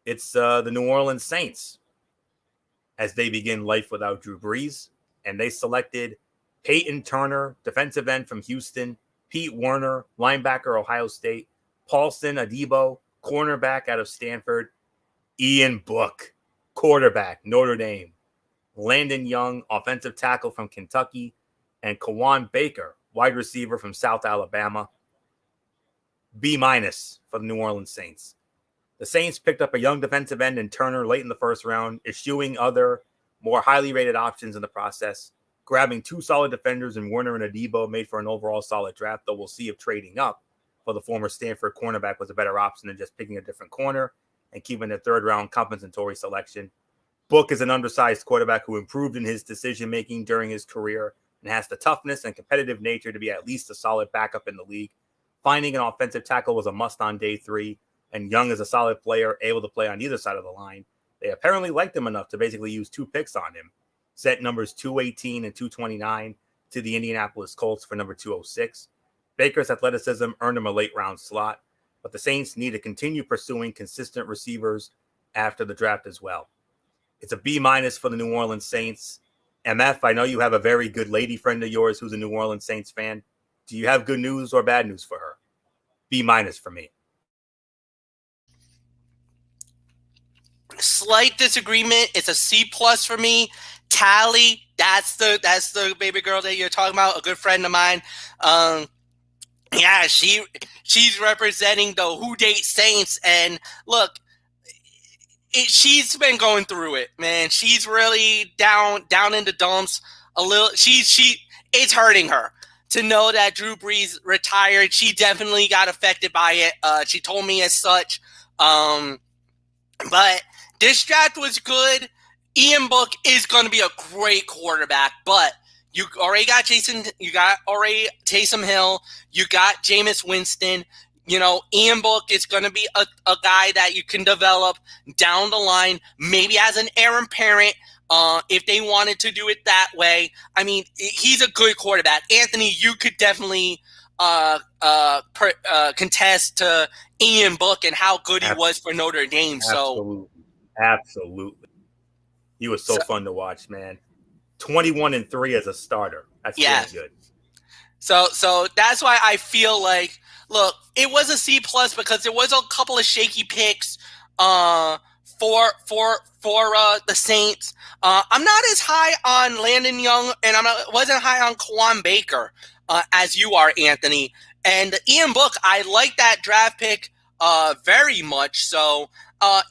it's the New Orleans Saints as they begin life without Drew Brees, and they selected Peyton Turner, defensive end from Houston, Pete Werner, linebacker, Ohio State, Paulson Adebo, cornerback out of Stanford, Ian Book, quarterback, Notre Dame, Landon Young, offensive tackle from Kentucky, and Kawan Baker, wide receiver from South Alabama. B- for the New Orleans Saints. The Saints picked up a young defensive end in Turner late in the first round, eschewing other, more highly rated options in the process. Grabbing 2 solid defenders in Werner and Adebo made for an overall solid draft, though we'll see if trading up for the former Stanford cornerback was a better option than just picking a different corner and keeping the third-round compensatory selection. Book is an undersized quarterback who improved in his decision-making during his career and has the toughness and competitive nature to be at least a solid backup in the league. Finding an offensive tackle was a must on day 3, and Young is a solid player, able to play on either side of the line. They apparently liked him enough to basically use 2 picks on him, set numbers 218 and 229 to the Indianapolis Colts for number 206. Baker's athleticism earned him a late-round slot, but the Saints need to continue pursuing consistent receivers after the draft as well. It's a B- for the New Orleans Saints. MF, I know you have a very good lady friend of yours who's a New Orleans Saints fan. Do you have good news or bad news for her? B- for me. Slight disagreement. It's a C+ for me. Tally, that's the baby girl that you're talking about, a good friend of mine. Yeah, she's representing the Who Date Saints, and look, she's been going through it, man. She's really down in the dumps a little. It's hurting her to know that Drew Brees retired. She definitely got affected by it. She told me as such. But this draft was good. Ian Book is going to be a great quarterback, but you already got Taysom Hill. You got Jameis Winston. You know, Ian Book is going to be a guy that you can develop down the line, maybe as an heir apparent, if they wanted to do it that way. I mean, he's a good quarterback. Anthony, you could definitely contest to Ian Book and how good he was for Notre Dame. Absolutely. He was so fun to watch, man. 21-3 as a starter. That's really good. So that's why I feel like, look, it was a C+ because there was a couple of shaky picks for the Saints. I'm not as high on Landon Young, and wasn't high on Kawan Baker as you are, Anthony. And Ian Book, I like that draft pick very much. So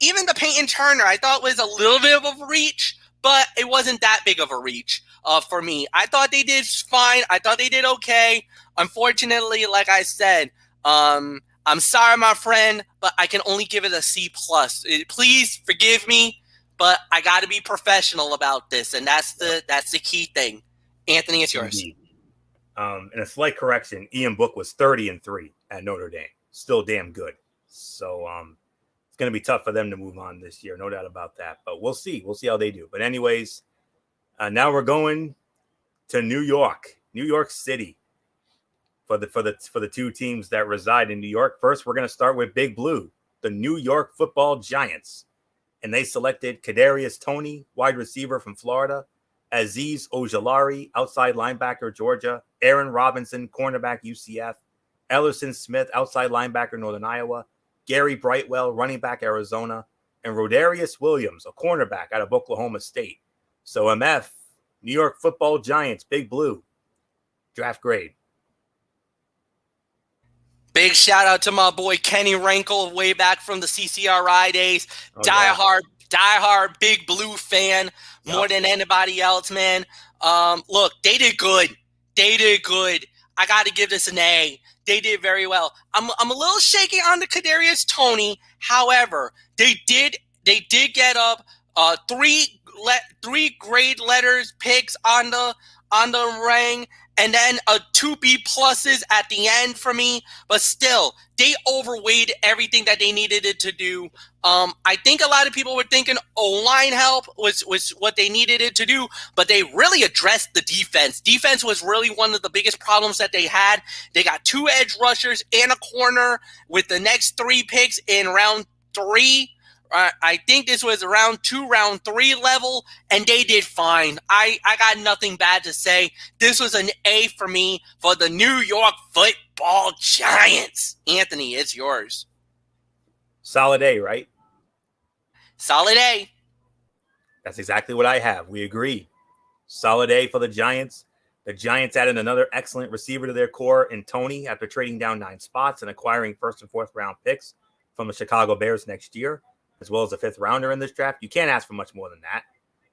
even the Peyton Turner, I thought was a little bit of a reach, but it wasn't that big of a reach for me. I thought they did fine. I thought they did okay. Unfortunately, like I said, I'm sorry, my friend, but I can only give it a C+. Please forgive me, but I got to be professional about this, and that's the key thing. Anthony, it's yours. And a slight correction: Ian Book was 30-3 at Notre Dame, still damn good. So it's going to be tough for them to move on this year, no doubt about that. But we'll see. We'll see how they do. But anyways, now we're going to New York City. For the 2 teams that reside in New York. First, we're going to start with Big Blue, the New York Football Giants. And they selected Kadarius Toney, wide receiver from Florida, Azeez Ojulari, outside linebacker, Georgia, Aaron Robinson, cornerback, UCF, Ellerson Smith, outside linebacker, Northern Iowa, Gary Brightwell, running back, Arizona, and Rodarius Williams, a cornerback out of Oklahoma State. So MF, New York Football Giants, Big Blue, draft grade. Big shout out to my boy Kenny Rankle, way back from the CCRI days. Diehard Big Blue fan, more than anybody else, man. Look, they did good. I got to give this an A. They did very well. I'm a little shaky on the Kadarius Toney. However, they did get up three grade letters picks on the ring, and then a 2 B pluses at the end for me. But still, they overweighed everything that they needed it to do. I think a lot of people were thinking O-line help was what they needed it to do, but they really addressed the defense. Defense was really one of the biggest problems that they had. They got 2 edge rushers and a corner with the next 3 picks in round 3. I think this was round 2, round 3 level, and they did fine. I got nothing bad to say. This was an A for me for the New York Football Giants. Anthony, it's yours. Solid A, right? Solid A. That's exactly what I have. We agree. Solid A for the Giants. The Giants added another excellent receiver to their core in Toney after trading down 9 spots and acquiring 1st and 4th round picks from the Chicago Bears next year, as well as a 5th rounder in this draft. You can't ask for much more than that.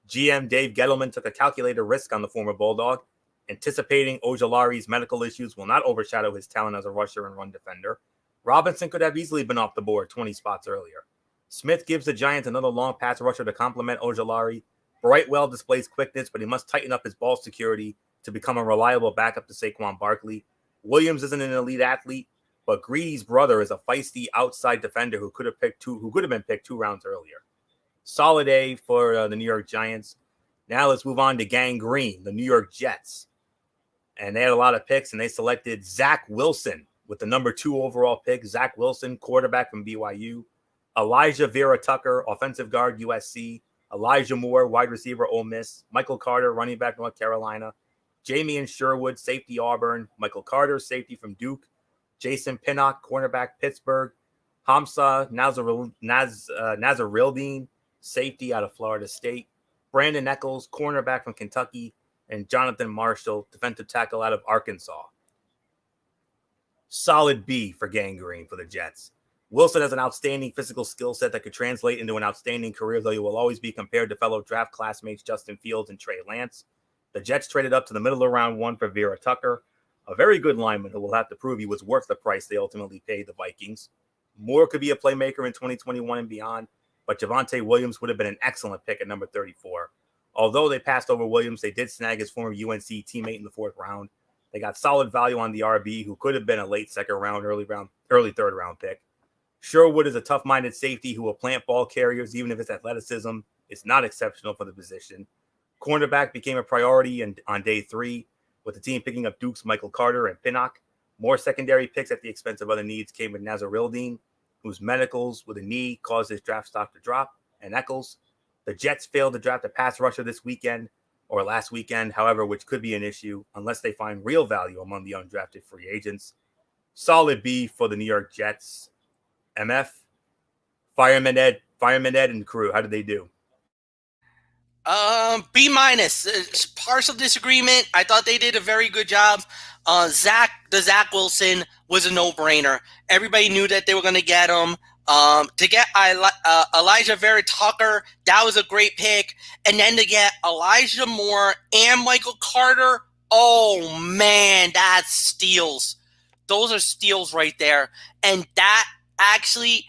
GM Dave Gettleman took a calculated risk on the former Bulldog, anticipating Ojulari's medical issues will not overshadow his talent as a rusher and run defender. Robinson could have easily been off the board 20 spots earlier. Smith gives the Giants another long pass rusher to complement Ojulari. Brightwell displays quickness, but he must tighten up his ball security to become a reliable backup to Saquon Barkley. Williams isn't an elite athlete, but Greedy's brother is a feisty outside defender who could have been picked 2 rounds earlier. Solid A for the New York Giants. Now let's move on to Gang Green, the New York Jets. And they had a lot of picks, and they selected Zach Wilson with the number 2 overall pick. Zach Wilson, quarterback from BYU. Elijah Vera Tucker, offensive guard, USC. Elijah Moore, wide receiver, Ole Miss. Michael Carter, running back, North Carolina. Jamie Sherwood, safety, Auburn. Michael Carter, safety from Duke. Jason Pinnock, cornerback, Pittsburgh. Hamza Nazarildeen, safety out of Florida State. Brandon Eccles, cornerback from Kentucky. And Jonathan Marshall, defensive tackle out of Arkansas. Solid B for Gang Green for the Jets. Wilson has an outstanding physical skill set that could translate into an outstanding career, though he will always be compared to fellow draft classmates Justin Fields and Trey Lance. The Jets traded up to the middle of round 1 for Vera Tucker, a very good lineman who will have to prove he was worth the price they ultimately paid the Vikings. Moore could be a playmaker in 2021 and beyond, but Javonte Williams would have been an excellent pick at number 34. Although they passed over Williams, they did snag his former UNC teammate in the 4th round. They got solid value on the RB, who could have been a late 2nd round, early 3rd round pick. Sherwood is a tough-minded safety who will plant ball carriers, even if his athleticism is not exceptional for the position. Cornerback became a priority on day 3, with the team picking up Duke's Michael Carter and Pinnock. More secondary picks at the expense of other needs came with Nazarildeen, whose medicals with a knee caused his draft stock to drop, and Eccles. The Jets failed to draft a pass rusher this weekend or last weekend, however, which could be an issue unless they find real value among the undrafted free agents. Solid B for the New York Jets. MF, Fireman Ed and crew, how did they do? B minus. Partial disagreement. I thought they did a very good job. Zach Wilson was a no-brainer. Everybody knew that they were going to get him. To get Elijah Vera Tucker, that was a great pick. And then to get Elijah Moore and Michael Carter, oh man, that's steals. Those are steals right there. And that's actually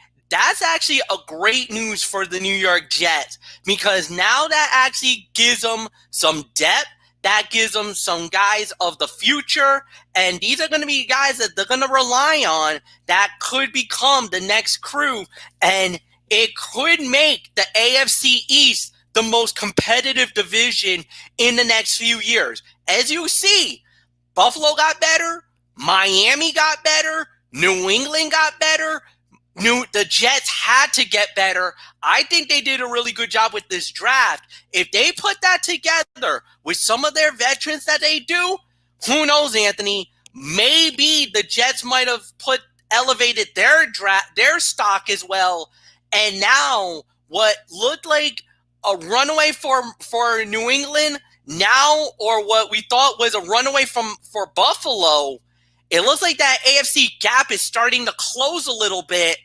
a great news for the New York Jets, because now that actually gives them some depth. That gives them some guys of the future, and these are going to be guys that they're going to rely on that could become the next crew, and it could make the AFC East the most competitive division in the next few years. As you see, Buffalo got better, Miami got better, New England got better, the Jets had to get better. I think they did a really good job with this draft. If they put that together with some of their veterans that they do, who knows, Anthony? Maybe the Jets might have elevated their stock as well. And now what looked like a runaway for New England now, or what we thought was a runaway for Buffalo, it looks like that AFC gap is starting to close a little bit.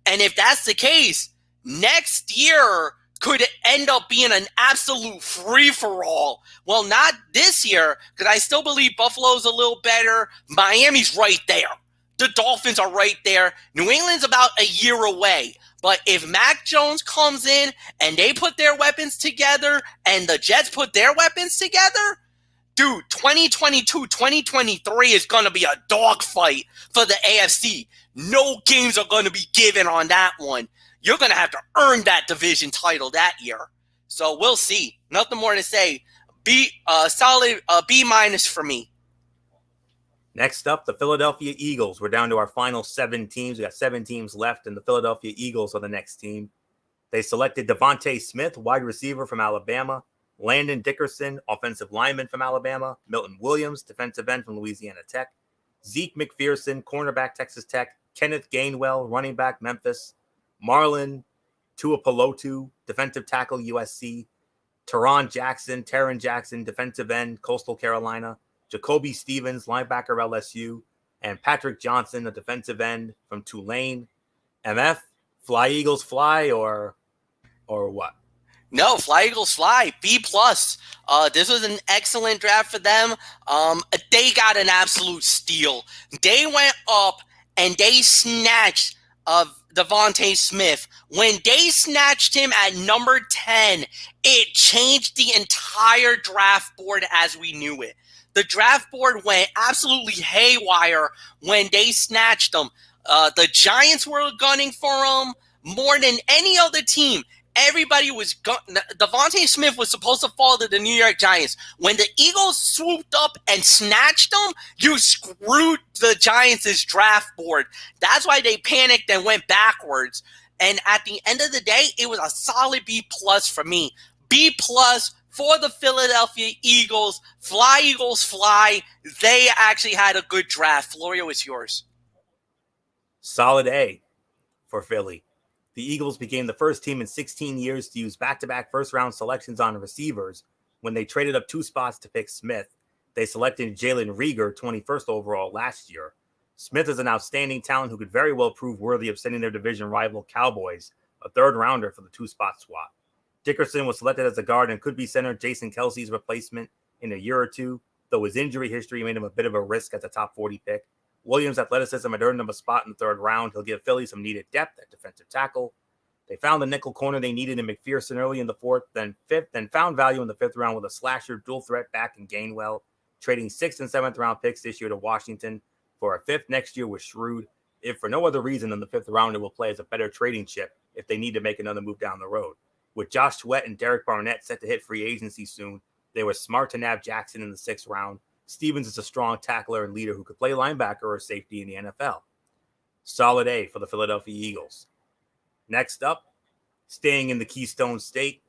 And if that's the case, next year could end up being an absolute free-for-all. Well, not this year, because I still believe Buffalo's a little better. Miami's right there. The Dolphins are right there. New England's about a year away. But if Mac Jones comes in and they put their weapons together and the Jets put their weapons together, dude, 2022, 2023 is going to be a dogfight for the AFC. No games are going to be given on that one. You're going to have to earn that division title that year. So we'll see. Nothing more to say. Solid B- for me. Next up, the Philadelphia Eagles. We're down to our final 7 teams. We got 7 teams left, and the Philadelphia Eagles are the next team. They selected Devontae Smith, wide receiver from Alabama, Landon Dickerson, offensive lineman from Alabama, Milton Williams, defensive end from Louisiana Tech, Zeke McPherson, cornerback, Texas Tech, Kenneth Gainwell, running back, Memphis, Marlon Tuipulotu, defensive tackle, USC, Taron Jackson, defensive end, Coastal Carolina, Jacoby Stevens, linebacker, LSU, and Patrick Johnson, a defensive end from Tulane. MF, fly Eagles fly, or what? No, Fly Eagles fly. B+. This was an excellent draft for them. They got an absolute steal. They went up and they snatched Devontae Smith. When they snatched him at number 10, it changed the entire draft board as we knew it. The draft board went absolutely haywire when they snatched him. The Giants were gunning for him more than any other team. Everybody was Devontae Smith was supposed to fall to the New York Giants. When the Eagles swooped up and snatched him, you screwed the Giants' draft board. That's why they panicked and went backwards. And at the end of the day, it was a solid B+ for me. B+ for the Philadelphia Eagles. Fly Eagles fly. They actually had a good draft. Florio, is yours. Solid A for Philly. The Eagles became the first team in 16 years to use back-to-back first-round selections on receivers when they traded up 2 spots to pick Smith. They selected Jalen Reagor, 21st overall last year. Smith is an outstanding talent who could very well prove worthy of sending their division rival Cowboys a 3rd rounder for the 2-spot swap. Dickerson was selected as a guard and could be center Jason Kelsey's replacement in a year or two, though his injury history made him a bit of a risk as a top 40 pick. Williams' athleticism had earned him a spot in the 3rd round. He'll give Philly some needed depth at defensive tackle. They found the nickel corner they needed in McPherson early in the 4th, then found value in the 5th round with a slasher dual threat back in Gainwell, trading 6th and 7th round picks this year to Washington for a 5th next year with Shrewd, if for no other reason than the 5th rounder will play as a better trading chip if they need to make another move down the road. With Josh Sweat and Derek Barnett set to hit free agency soon, they were smart to nab Jackson in the 6th round. Stevens is a strong tackler and leader who could play linebacker or safety in the NFL. Solid A for the Philadelphia Eagles. Next up, staying in the Keystone State,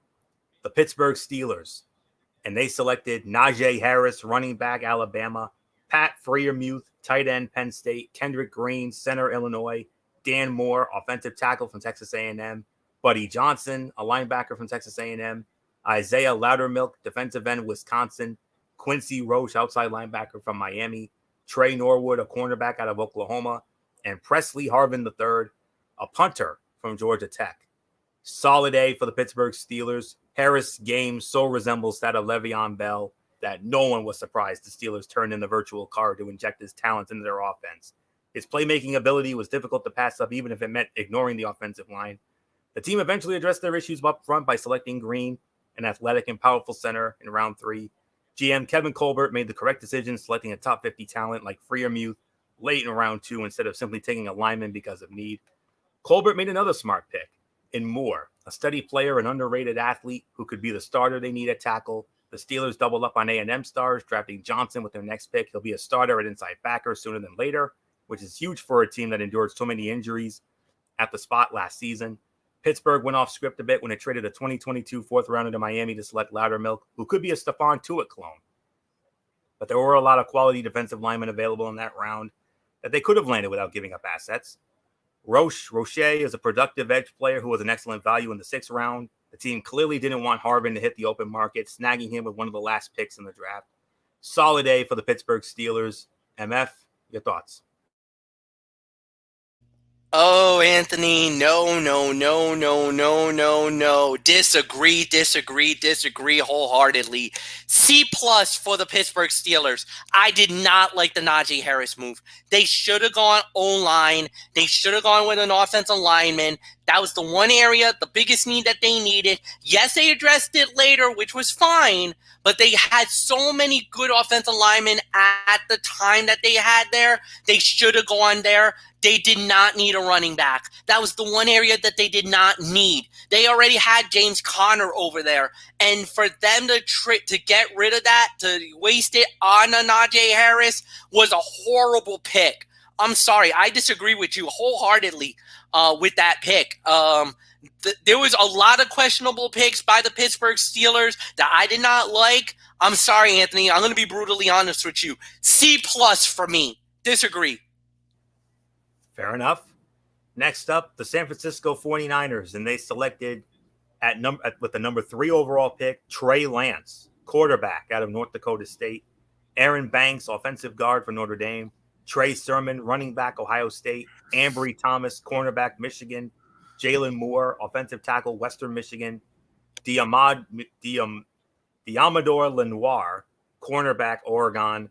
the Pittsburgh Steelers. And they selected Najee Harris, running back, Alabama, Pat Freiermuth, tight end, Penn State, Kendrick Green, center, Illinois, Dan Moore, offensive tackle from Texas A&M, Buddy Johnson, a linebacker from Texas A&M, Isaiah Loudermilk, defensive end, Wisconsin, Quincy Roche, outside linebacker from Miami, Trey Norwood, a cornerback out of Oklahoma, and Presley Harvin III, a punter from Georgia Tech. Solid A for the Pittsburgh Steelers. Harris' game so resembles that of Le'Veon Bell that no one was surprised the Steelers turned in the virtual card to inject his talent into their offense. His playmaking ability was difficult to pass up, even if it meant ignoring the offensive line. The team eventually addressed their issues up front by selecting Green, an athletic and powerful center, in round 3. GM Kevin Colbert made the correct decision selecting a top 50 talent like Freiermuth late in round 2 instead of simply taking a lineman because of need. Colbert made another smart pick in Moore, a steady player and underrated athlete who could be the starter they need at tackle. The Steelers doubled up on A&M stars, drafting Johnson with their next pick. He'll be a starter at inside backer sooner than later, which is huge for a team that endured so many injuries at the spot last season. Pittsburgh went off script a bit when it traded a 2022 4th rounder to Miami to select Loudermilk, who could be a Stephon Tuitt clone. But there were a lot of quality defensive linemen available in that round that they could have landed without giving up assets. Roche is a productive edge player who was an excellent value in the 6th round. The team clearly didn't want Harvin to hit the open market, snagging him with one of the last picks in the draft. Solid A for the Pittsburgh Steelers. MF, your thoughts? Oh, Anthony, no, no, no, no, no, no, no. Disagree, disagree, disagree wholeheartedly. C plus for the Pittsburgh Steelers. I did not like the Najee Harris move. They should have gone O-line. They should have gone with an offensive lineman. That was the one area, the biggest need that they needed. Yes, they addressed it later, which was fine, but they had so many good offensive linemen at the time that they had there. They should have gone there. They did not need a running back. That was the one area that they did not need. They already had James Conner over there. And for them to get rid of that, to waste it on a Najee Harris, was a horrible pick. I'm sorry. I disagree with you wholeheartedly with that pick. There was a lot of questionable picks by the Pittsburgh Steelers that I did not like. I'm sorry, Anthony. I'm going to be brutally honest with you. C plus for me. Disagree. Fair enough. Next up, the San Francisco 49ers, and they selected with the number 3 overall pick, Trey Lance, quarterback out of North Dakota State, Aaron Banks, offensive guard for Notre Dame, Trey Sermon, running back, Ohio State, Ambry Thomas, cornerback, Michigan, Jalen Moore, offensive tackle, Western Michigan, Diamador Lenoir, cornerback, Oregon,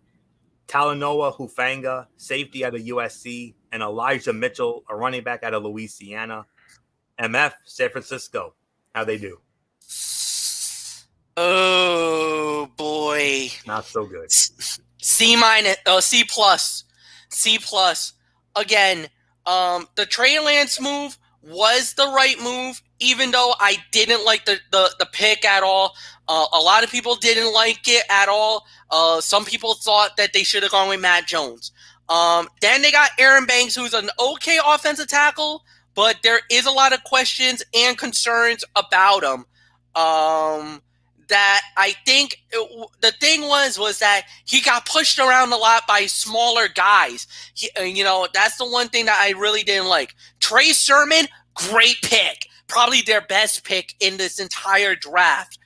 Talanoa Hufanga, safety out of USC, and Elijah Mitchell, a running back out of Louisiana. MF, San Francisco. How they do? Oh boy, not so good. C minus, C plus, C plus. Again, the Trey Lance move was the right move, even though I didn't like the pick at all. A lot of people didn't like it at all. Some people thought that they should have gone with Matt Jones. Then they got Aaron Banks, who's an okay offensive tackle, but there is a lot of questions and concerns about him. That I think the thing was that he got pushed around a lot by smaller guys. That's the one thing that I really didn't like. Trey Sermon, great pick. Probably their best pick in this entire draft.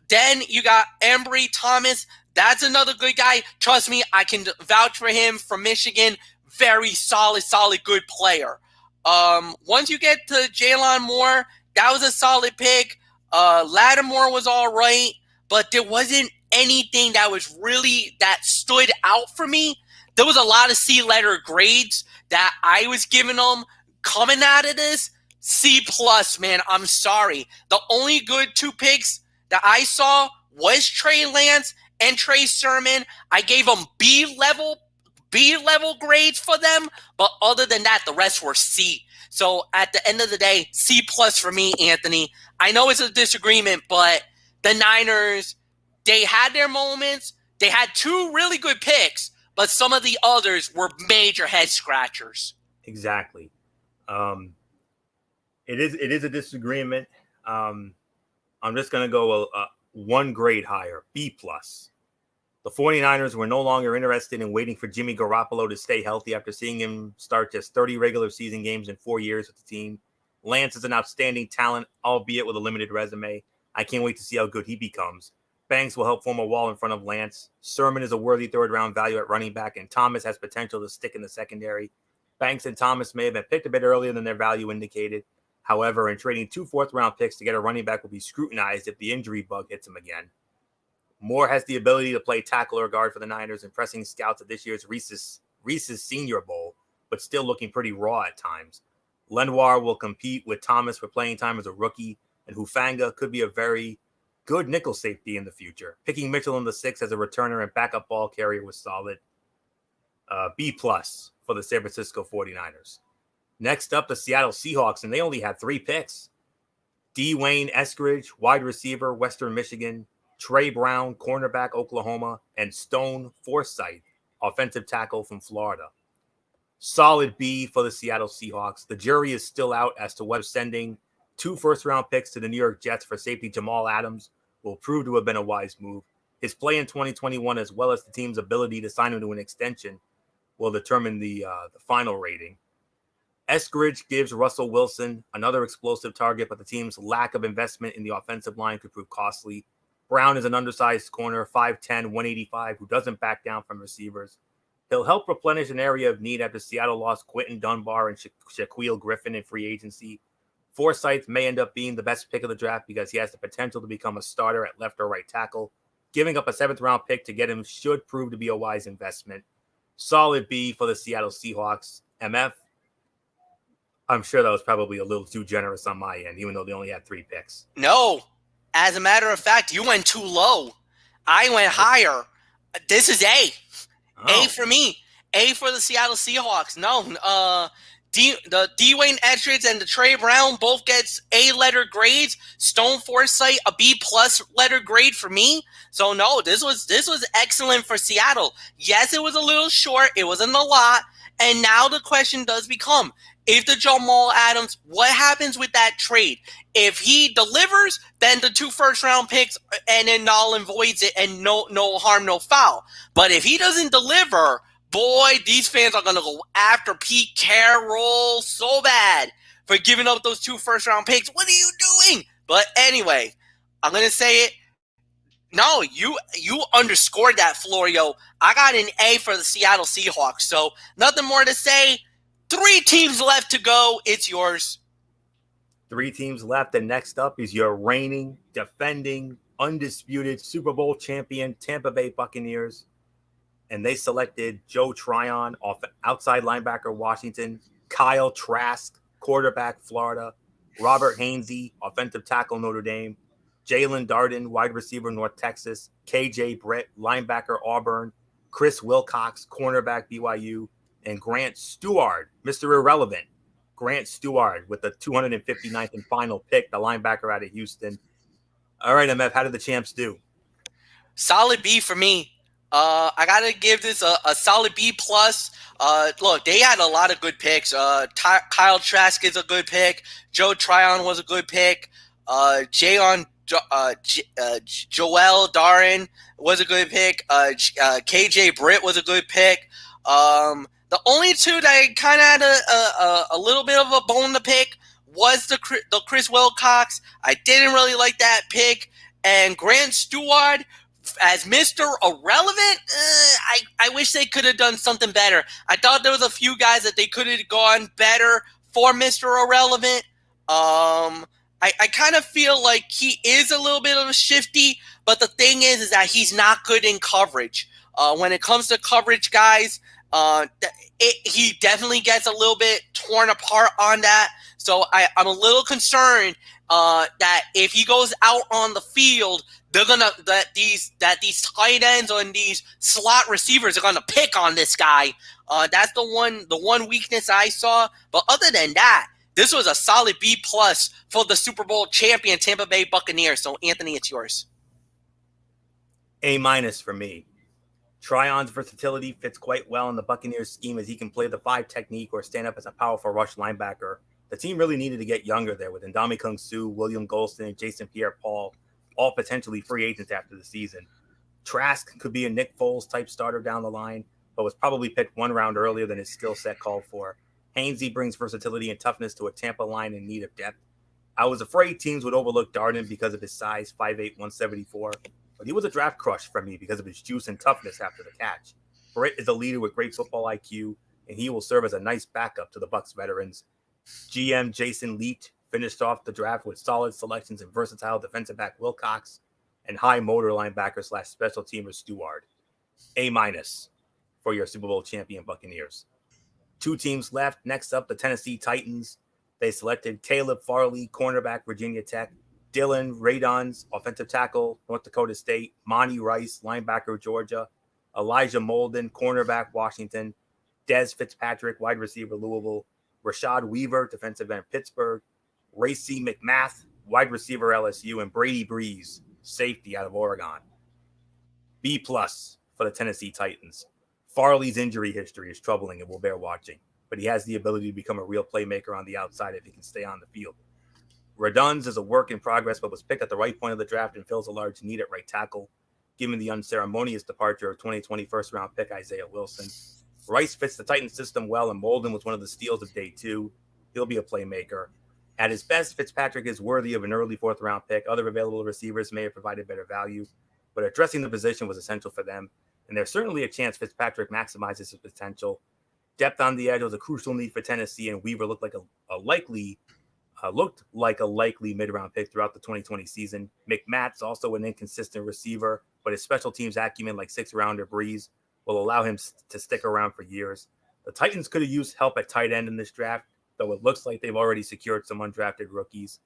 Then you got Ambry Thomas. That's another good guy. Trust me, I can vouch for him from Michigan. Very solid, good player. Once you get to Jalen Moore, that was a solid pick. Lattimore was all right, but there wasn't anything that stood out for me. There was a lot of C-letter grades that I was giving them coming out of this. C plus, man. I'm sorry. The only good 2 picks that I saw was Trey Lance and Trey Sermon. I gave them B level grades for them, but other than that, the rest were C. So at the end of the day, C plus for me, Anthony. I know it's a disagreement, but the Niners, they had their moments. They had 2 really good picks, but some of the others were major head scratchers. Exactly. It is a disagreement. I'm just going to go 1 grade higher, B plus. The 49ers were no longer interested in waiting for Jimmy Garoppolo to stay healthy after seeing him start just 30 regular season games in 4 years with the team. Lance is an outstanding talent, albeit with a limited resume. I can't wait to see how good he becomes. Banks will help form a wall in front of Lance. Sermon is a worthy 3rd-round value at running back, and Thomas has potential to stick in the secondary. Banks and Thomas may have been picked a bit earlier than their value indicated. However, in trading 2 4th-round picks to get a running back will be scrutinized if the injury bug hits him again. Moore has the ability to play tackle or guard for the Niners, impressing scouts at this year's Reese's Senior Bowl, but still looking pretty raw at times. Lenoir will compete with Thomas for playing time as a rookie, and Hufanga could be a very good nickel safety in the future. Picking Mitchell in the 6th as a returner and backup ball carrier was solid. B plus for the San Francisco 49ers. Next up, the Seattle Seahawks, and they only had 3 picks. Dwayne Eskridge, wide receiver, Western Michigan. Trey Brown, cornerback, Oklahoma. And Stone Forsythe, offensive tackle from Florida. Solid B for the Seattle Seahawks. The jury is still out as to whether sending 2 first-round picks to the New York Jets for safety Jamal Adams will prove to have been a wise move. His play in 2021, as well as the team's ability to sign him to an extension, will determine the final rating. Eskridge gives Russell Wilson another explosive target, but the team's lack of investment in the offensive line could prove costly. Brown is an undersized corner, 5'10", 185, who doesn't back down from receivers. He'll help replenish an area of need after Seattle lost Quentin Dunbar and Shaquille Griffin in free agency. Forsythe may end up being the best pick of the draft because he has the potential to become a starter at left or right tackle. Giving up a 7th-round pick to get him should prove to be a wise investment. Solid B for the Seattle Seahawks. MF, I'm sure that was probably a little too generous on my end, even though they only had 3 picks. No. As a matter of fact, you went too low. I went higher. This is A. Oh. A for me. A for the Seattle Seahawks. No. The Dwayne Etridge and the Trey Brown both gets A-letter grades. Stone Forsythe, a B-plus letter grade for me. So, no, this was excellent for Seattle. Yes, it was a little short. It wasn't a lot. And now the question does become, if the Jamal Adams, what happens with that trade? If he delivers, then the 2 first-round picks and then null and voids it and no harm, no foul. But if he doesn't deliver, boy, these fans are going to go after Pete Carroll so bad for giving up those 2 first-round picks. What are you doing? But anyway, I'm going to say it. No, you underscored that, Florio. I got an A for the Seattle Seahawks. So nothing more to say. 3 teams left to go. It's yours. 3 teams left, and next up is your reigning, defending, undisputed Super Bowl champion Tampa Bay Buccaneers. And they selected Joe Tryon, outside linebacker, Washington, Kyle Trask, quarterback, Florida, Robert Hainsey, offensive tackle, Notre Dame, Jalen Darden, wide receiver, North Texas, KJ Britt, linebacker, Auburn, Chris Wilcox, cornerback, BYU, and Grant Stuard, Mr. Irrelevant, Grant Stuard with the 259th and final pick, the linebacker out of Houston. All right, MF, how did the champs do? Solid B for me. I gotta give this a solid B plus. Look, they had a lot of good picks. Kyle Trask is a good pick. Joe Tryon was a good pick. Joel Darren was a good pick. KJ Britt was a good pick. The only 2 that I kind of had a little bit of a bone to pick was the Chris Wilcox. I didn't really like that pick. And Grant Stuard, as Mr. Irrelevant, I wish they could have done something better. I thought there was a few guys that they could have gone better for Mr. Irrelevant. I kind of feel like he is a little bit of a shifty, but the thing is that he's not good in coverage. When it comes to coverage, guys, he definitely gets a little bit torn apart on that. So I'm a little concerned that if he goes out on the field, these tight ends and these slot receivers are gonna pick on this guy. That's the one weakness I saw. But other than that, this was a solid B plus for the Super Bowl champion Tampa Bay Buccaneers. So Anthony, it's yours. A minus for me. Tryon's versatility fits quite well in the Buccaneers scheme as he can play the 5 technique or stand up as a powerful rush linebacker. The team really needed to get younger there with Ndamukong Suh, William Golston, and Jason Pierre-Paul, all potentially free agents after the season. Trask could be a Nick Foles type starter down the line, but was probably picked 1 round earlier than his skill set called for. Hainsey brings versatility and toughness to a Tampa line in need of depth. I was afraid teams would overlook Darden because of his size, 5'8", 174, but he was a draft crush for me because of his juice and toughness after the catch. Britt is a leader with great football IQ, and he will serve as a nice backup to the Bucs veterans. GM Jason Leet finished off the draft with solid selections and versatile defensive back Wilcox and high motor linebacker / special teamer Stuard. A minus for your Super Bowl champion Buccaneers. 2 teams left. Next up, the Tennessee Titans. They selected Caleb Farley, cornerback, Virginia Tech, Dylan Radons, offensive tackle, North Dakota State, Monty Rice, linebacker, Georgia, Elijah Molden, cornerback, Washington, Des Fitzpatrick, wide receiver, Louisville, Rashad Weaver, defensive end, Pittsburgh, Racy McMath, wide receiver, LSU, and Brady Breeze, safety out of Oregon. B plus for the Tennessee Titans. Farley's injury history is troubling and will bear watching, but he has the ability to become a real playmaker on the outside if he can stay on the field. Radunz is a work in progress, but was picked at the right point of the draft and fills a large need at right tackle, given the unceremonious departure of 2020 first-round pick Isaiah Wilson. Rice fits the Titans system well, and Molden was one of the steals of day 2. He'll be a playmaker. At his best, Fitzpatrick is worthy of an early 4th-round pick. Other available receivers may have provided better value, but addressing the position was essential for them. and there's certainly a chance Fitzpatrick maximizes his potential. Depth on the edge was a crucial need for Tennessee, and Weaver looked like a likely mid-round pick throughout the 2020 season. McMatt's also an inconsistent receiver, but his special teams acumen, like six-rounder Breeze, will allow him to stick around for years. The Titans could have used help at tight end in this draft, though it looks like they've already secured some undrafted rookies.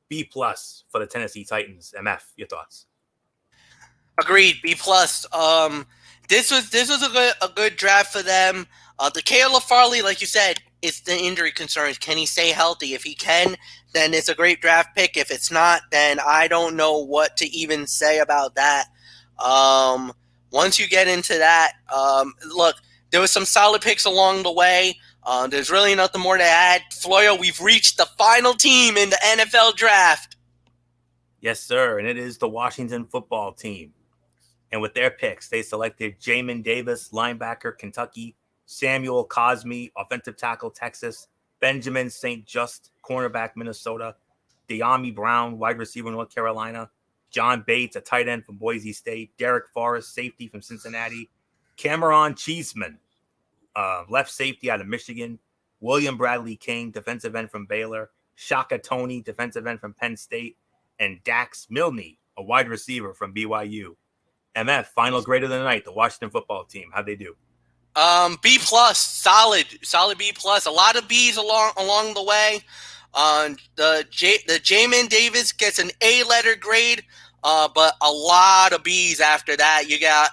B+ for the Tennessee Titans. MF, your thoughts? Agreed. B+. This was a good draft for them. The Caleb Farley, like you said, it's the injury concerns. Can he stay healthy? If he can, then it's a great draft pick. If it's not, then I don't know what to even say about that. Once you get into that, look, there was some solid picks along the way. There's really nothing more to add. Floyo, we've reached the final team in the NFL draft. Yes, sir, and it is the Washington football team. And with their picks, they selected Jamin Davis, linebacker, Kentucky, Samuel Cosme, offensive tackle, Texas, Benjamin St. Just, cornerback, Minnesota, De'Ami Brown, wide receiver, North Carolina, John Bates, a tight end from Boise State, Derek Forrest, safety from Cincinnati, Cameron Cheeseman, left safety out of Michigan, William Bradley King, defensive end from Baylor, Shaka Toney, defensive end from Penn State, and Dax Milne, a wide receiver from BYU. MF, final grade of the night, the Washington football team. How'd they do? B+, solid B+. A lot of B's along the way. The Jamin Davis gets an A-letter grade, but a lot of B's after that. You got,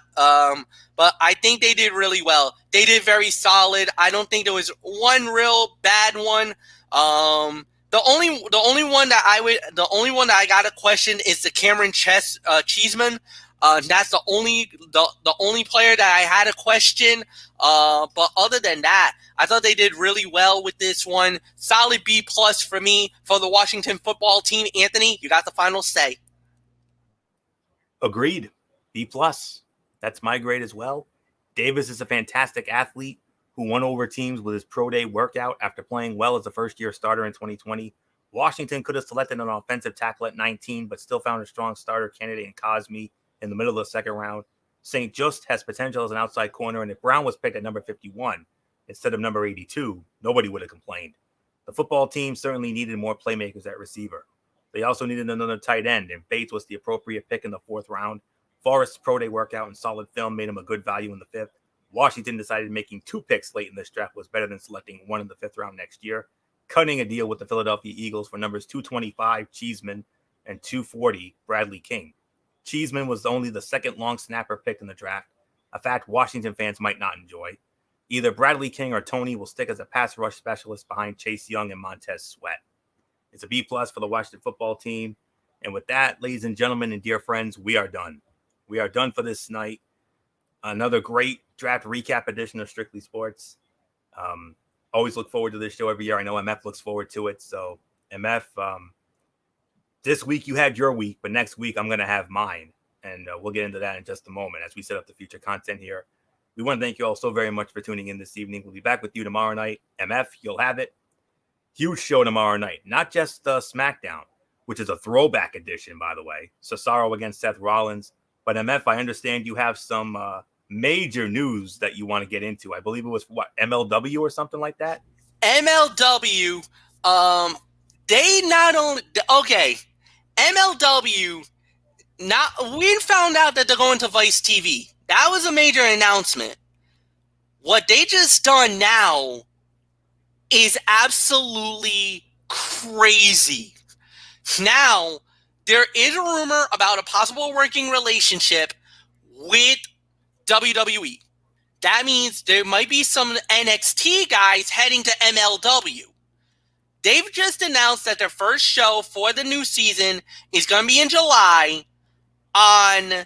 but I think they did really well. They did very solid. I don't think there was one real bad one. The only one that I got a question is the Cameron Cheeseman. That's the only player that I had a question. But other than that, I thought they did really well with this one. Solid B+ for me for the Washington football team. Anthony, you got the final say. Agreed. B+. That's my grade as well. Davis is a fantastic athlete who won over teams with his pro day workout after playing well as a first-year starter in 2020. Washington could have selected an offensive tackle at 19, but still found a strong starter candidate in Cosme in the middle of the second round. St. Just has potential as an outside corner, and if Brown was picked at number 51 instead of number 82, nobody would have complained. The football team certainly needed more playmakers at receiver. They also needed another tight end, and Bates was the appropriate pick in the fourth round. Forrest's pro day workout and solid film made him a good value in the fifth. Washington decided making 2 picks late in this draft was better than selecting one in the fifth round next year, cutting a deal with the Philadelphia Eagles for numbers 225 Cheeseman and 240 Bradley King. Cheeseman was only the second long snapper picked in the draft, a fact Washington fans might not enjoy. Either Bradley King or Toney will stick as a pass rush specialist behind Chase Young and Montez Sweat. It's a B+ for the Washington football team. And with that, ladies and gentlemen and dear friends, we are done. We are done for this night. Another great draft recap edition of Strictly Sports. Always look forward to this show every year. I know MF looks forward to it. So, MF, this week you had your week, but next week I'm going to have mine. And we'll get into that in just a moment as we set up the future content here. We want to thank you all so very much for tuning in this evening. We'll be back with you tomorrow night. MF, you'll have it. Huge show tomorrow night. Not just SmackDown, which is a throwback edition, by the way. Cesaro against Seth Rollins. But MF, I understand you have some major news that you want to get into. I believe it was, MLW or something like that? MLW, they not only... Okay, MLW, we found out that they're going to Vice TV. That was a major announcement. What they just done now is absolutely crazy. Now, there is a rumor about a possible working relationship with WWE. That means there might be some NXT guys heading to MLW. They've just announced that their first show for the new season is going to be in July on,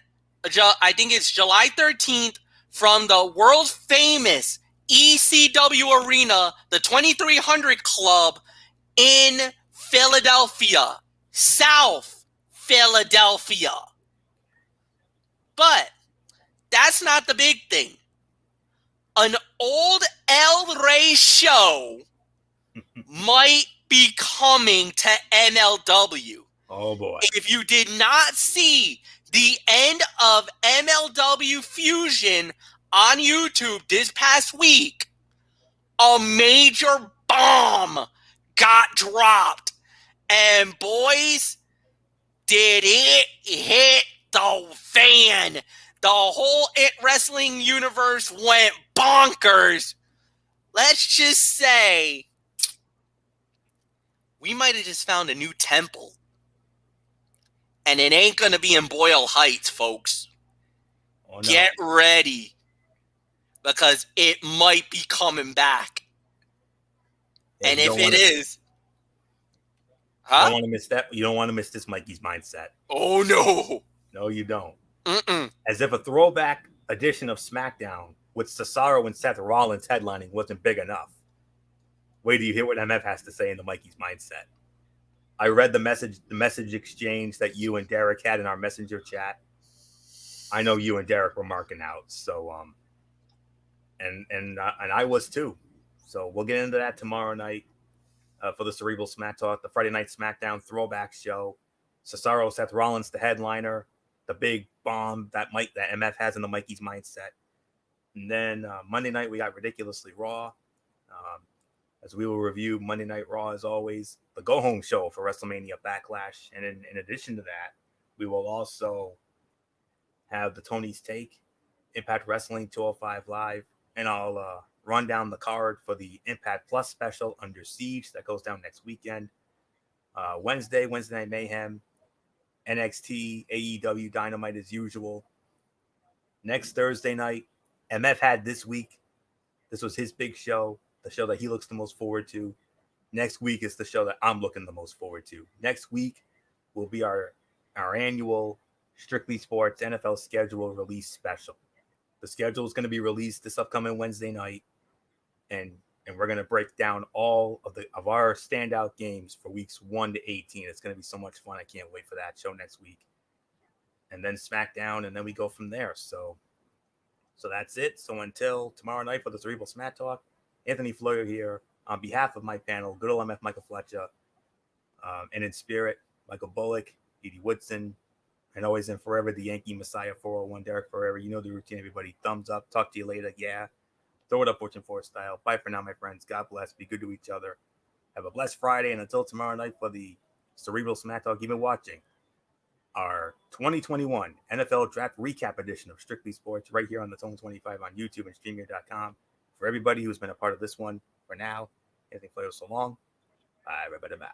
I think it's July 13th, from the world famous ECW Arena, the 2300 Club in Philadelphia, South Philadelphia. But that's not the big thing. An old El Rey show might be coming to MLW. Oh, boy. If you did not see the end of MLW Fusion on YouTube this past week, a major bomb got dropped. And boys, did it hit the fan. The whole It Wrestling universe went bonkers. Let's just say we might have just found a new temple. And it ain't going to be in Boyle Heights, folks. Oh, no. Get ready. Because it might be coming back. Yeah, and if it is... You don't want to miss that. You don't want to miss this Mikey's Mindset. Oh, no. No, you don't. Mm-mm. As if a throwback edition of SmackDown with Cesaro and Seth Rollins headlining wasn't big enough. Wait till you hear what MF has to say in the Mikey's Mindset. I read the message exchange that you and Derek had in our messenger chat. I know you and Derek were marking out. So, and I was too. So we'll get into that tomorrow night for the Cerebral Smack Talk, the Friday Night SmackDown throwback show. Cesaro, Seth Rollins, the headliner, the big bomb that MF has in the Mikey's Mindset. And then Monday night we got Ridiculously Raw. As we will review Monday Night Raw, as always, the go-home show for WrestleMania Backlash. And in addition to that, we will also have the Tony's Take, Impact Wrestling 205 Live, and I'll run down the card for the Impact Plus special, Under Siege, that goes down next weekend. Wednesday Night Mayhem, NXT, AEW Dynamite as usual. Next Thursday night, MF had this week. This was his big show, the show that he looks the most forward to. Next week is the show that I'm looking the most forward to. Next week will be our annual Strictly Sports NFL schedule release special. The schedule is going to be released this upcoming Wednesday night, and we're going to break down all of our standout games for weeks 1 to 18. It's going to be so much fun. I can't wait for that show next week. And then SmackDown, and then we go from there. So that's it. So until tomorrow night for the Cerebral Smack Talk, Anthony Floyer here on behalf of my panel, good old MF Michael Fletcher, and in spirit, Michael Bullock, Edie Woodson, and always and forever the Yankee Messiah 401, Derek Ferreira. You know the routine, everybody. Thumbs up. Talk to you later. Yeah. Throw it up, Fortune 4 style. Bye for now, my friends. God bless. Be good to each other. Have a blessed Friday. And until tomorrow night for the Cerebral Smack Talk, you've been watching our 2021 NFL Draft Recap edition of Strictly Sports right here on the Tone 25 on YouTube and StreamYard.com. For everybody who's been a part of this one, for now, Anthony Flair, so long. Bye, everybody. Bye.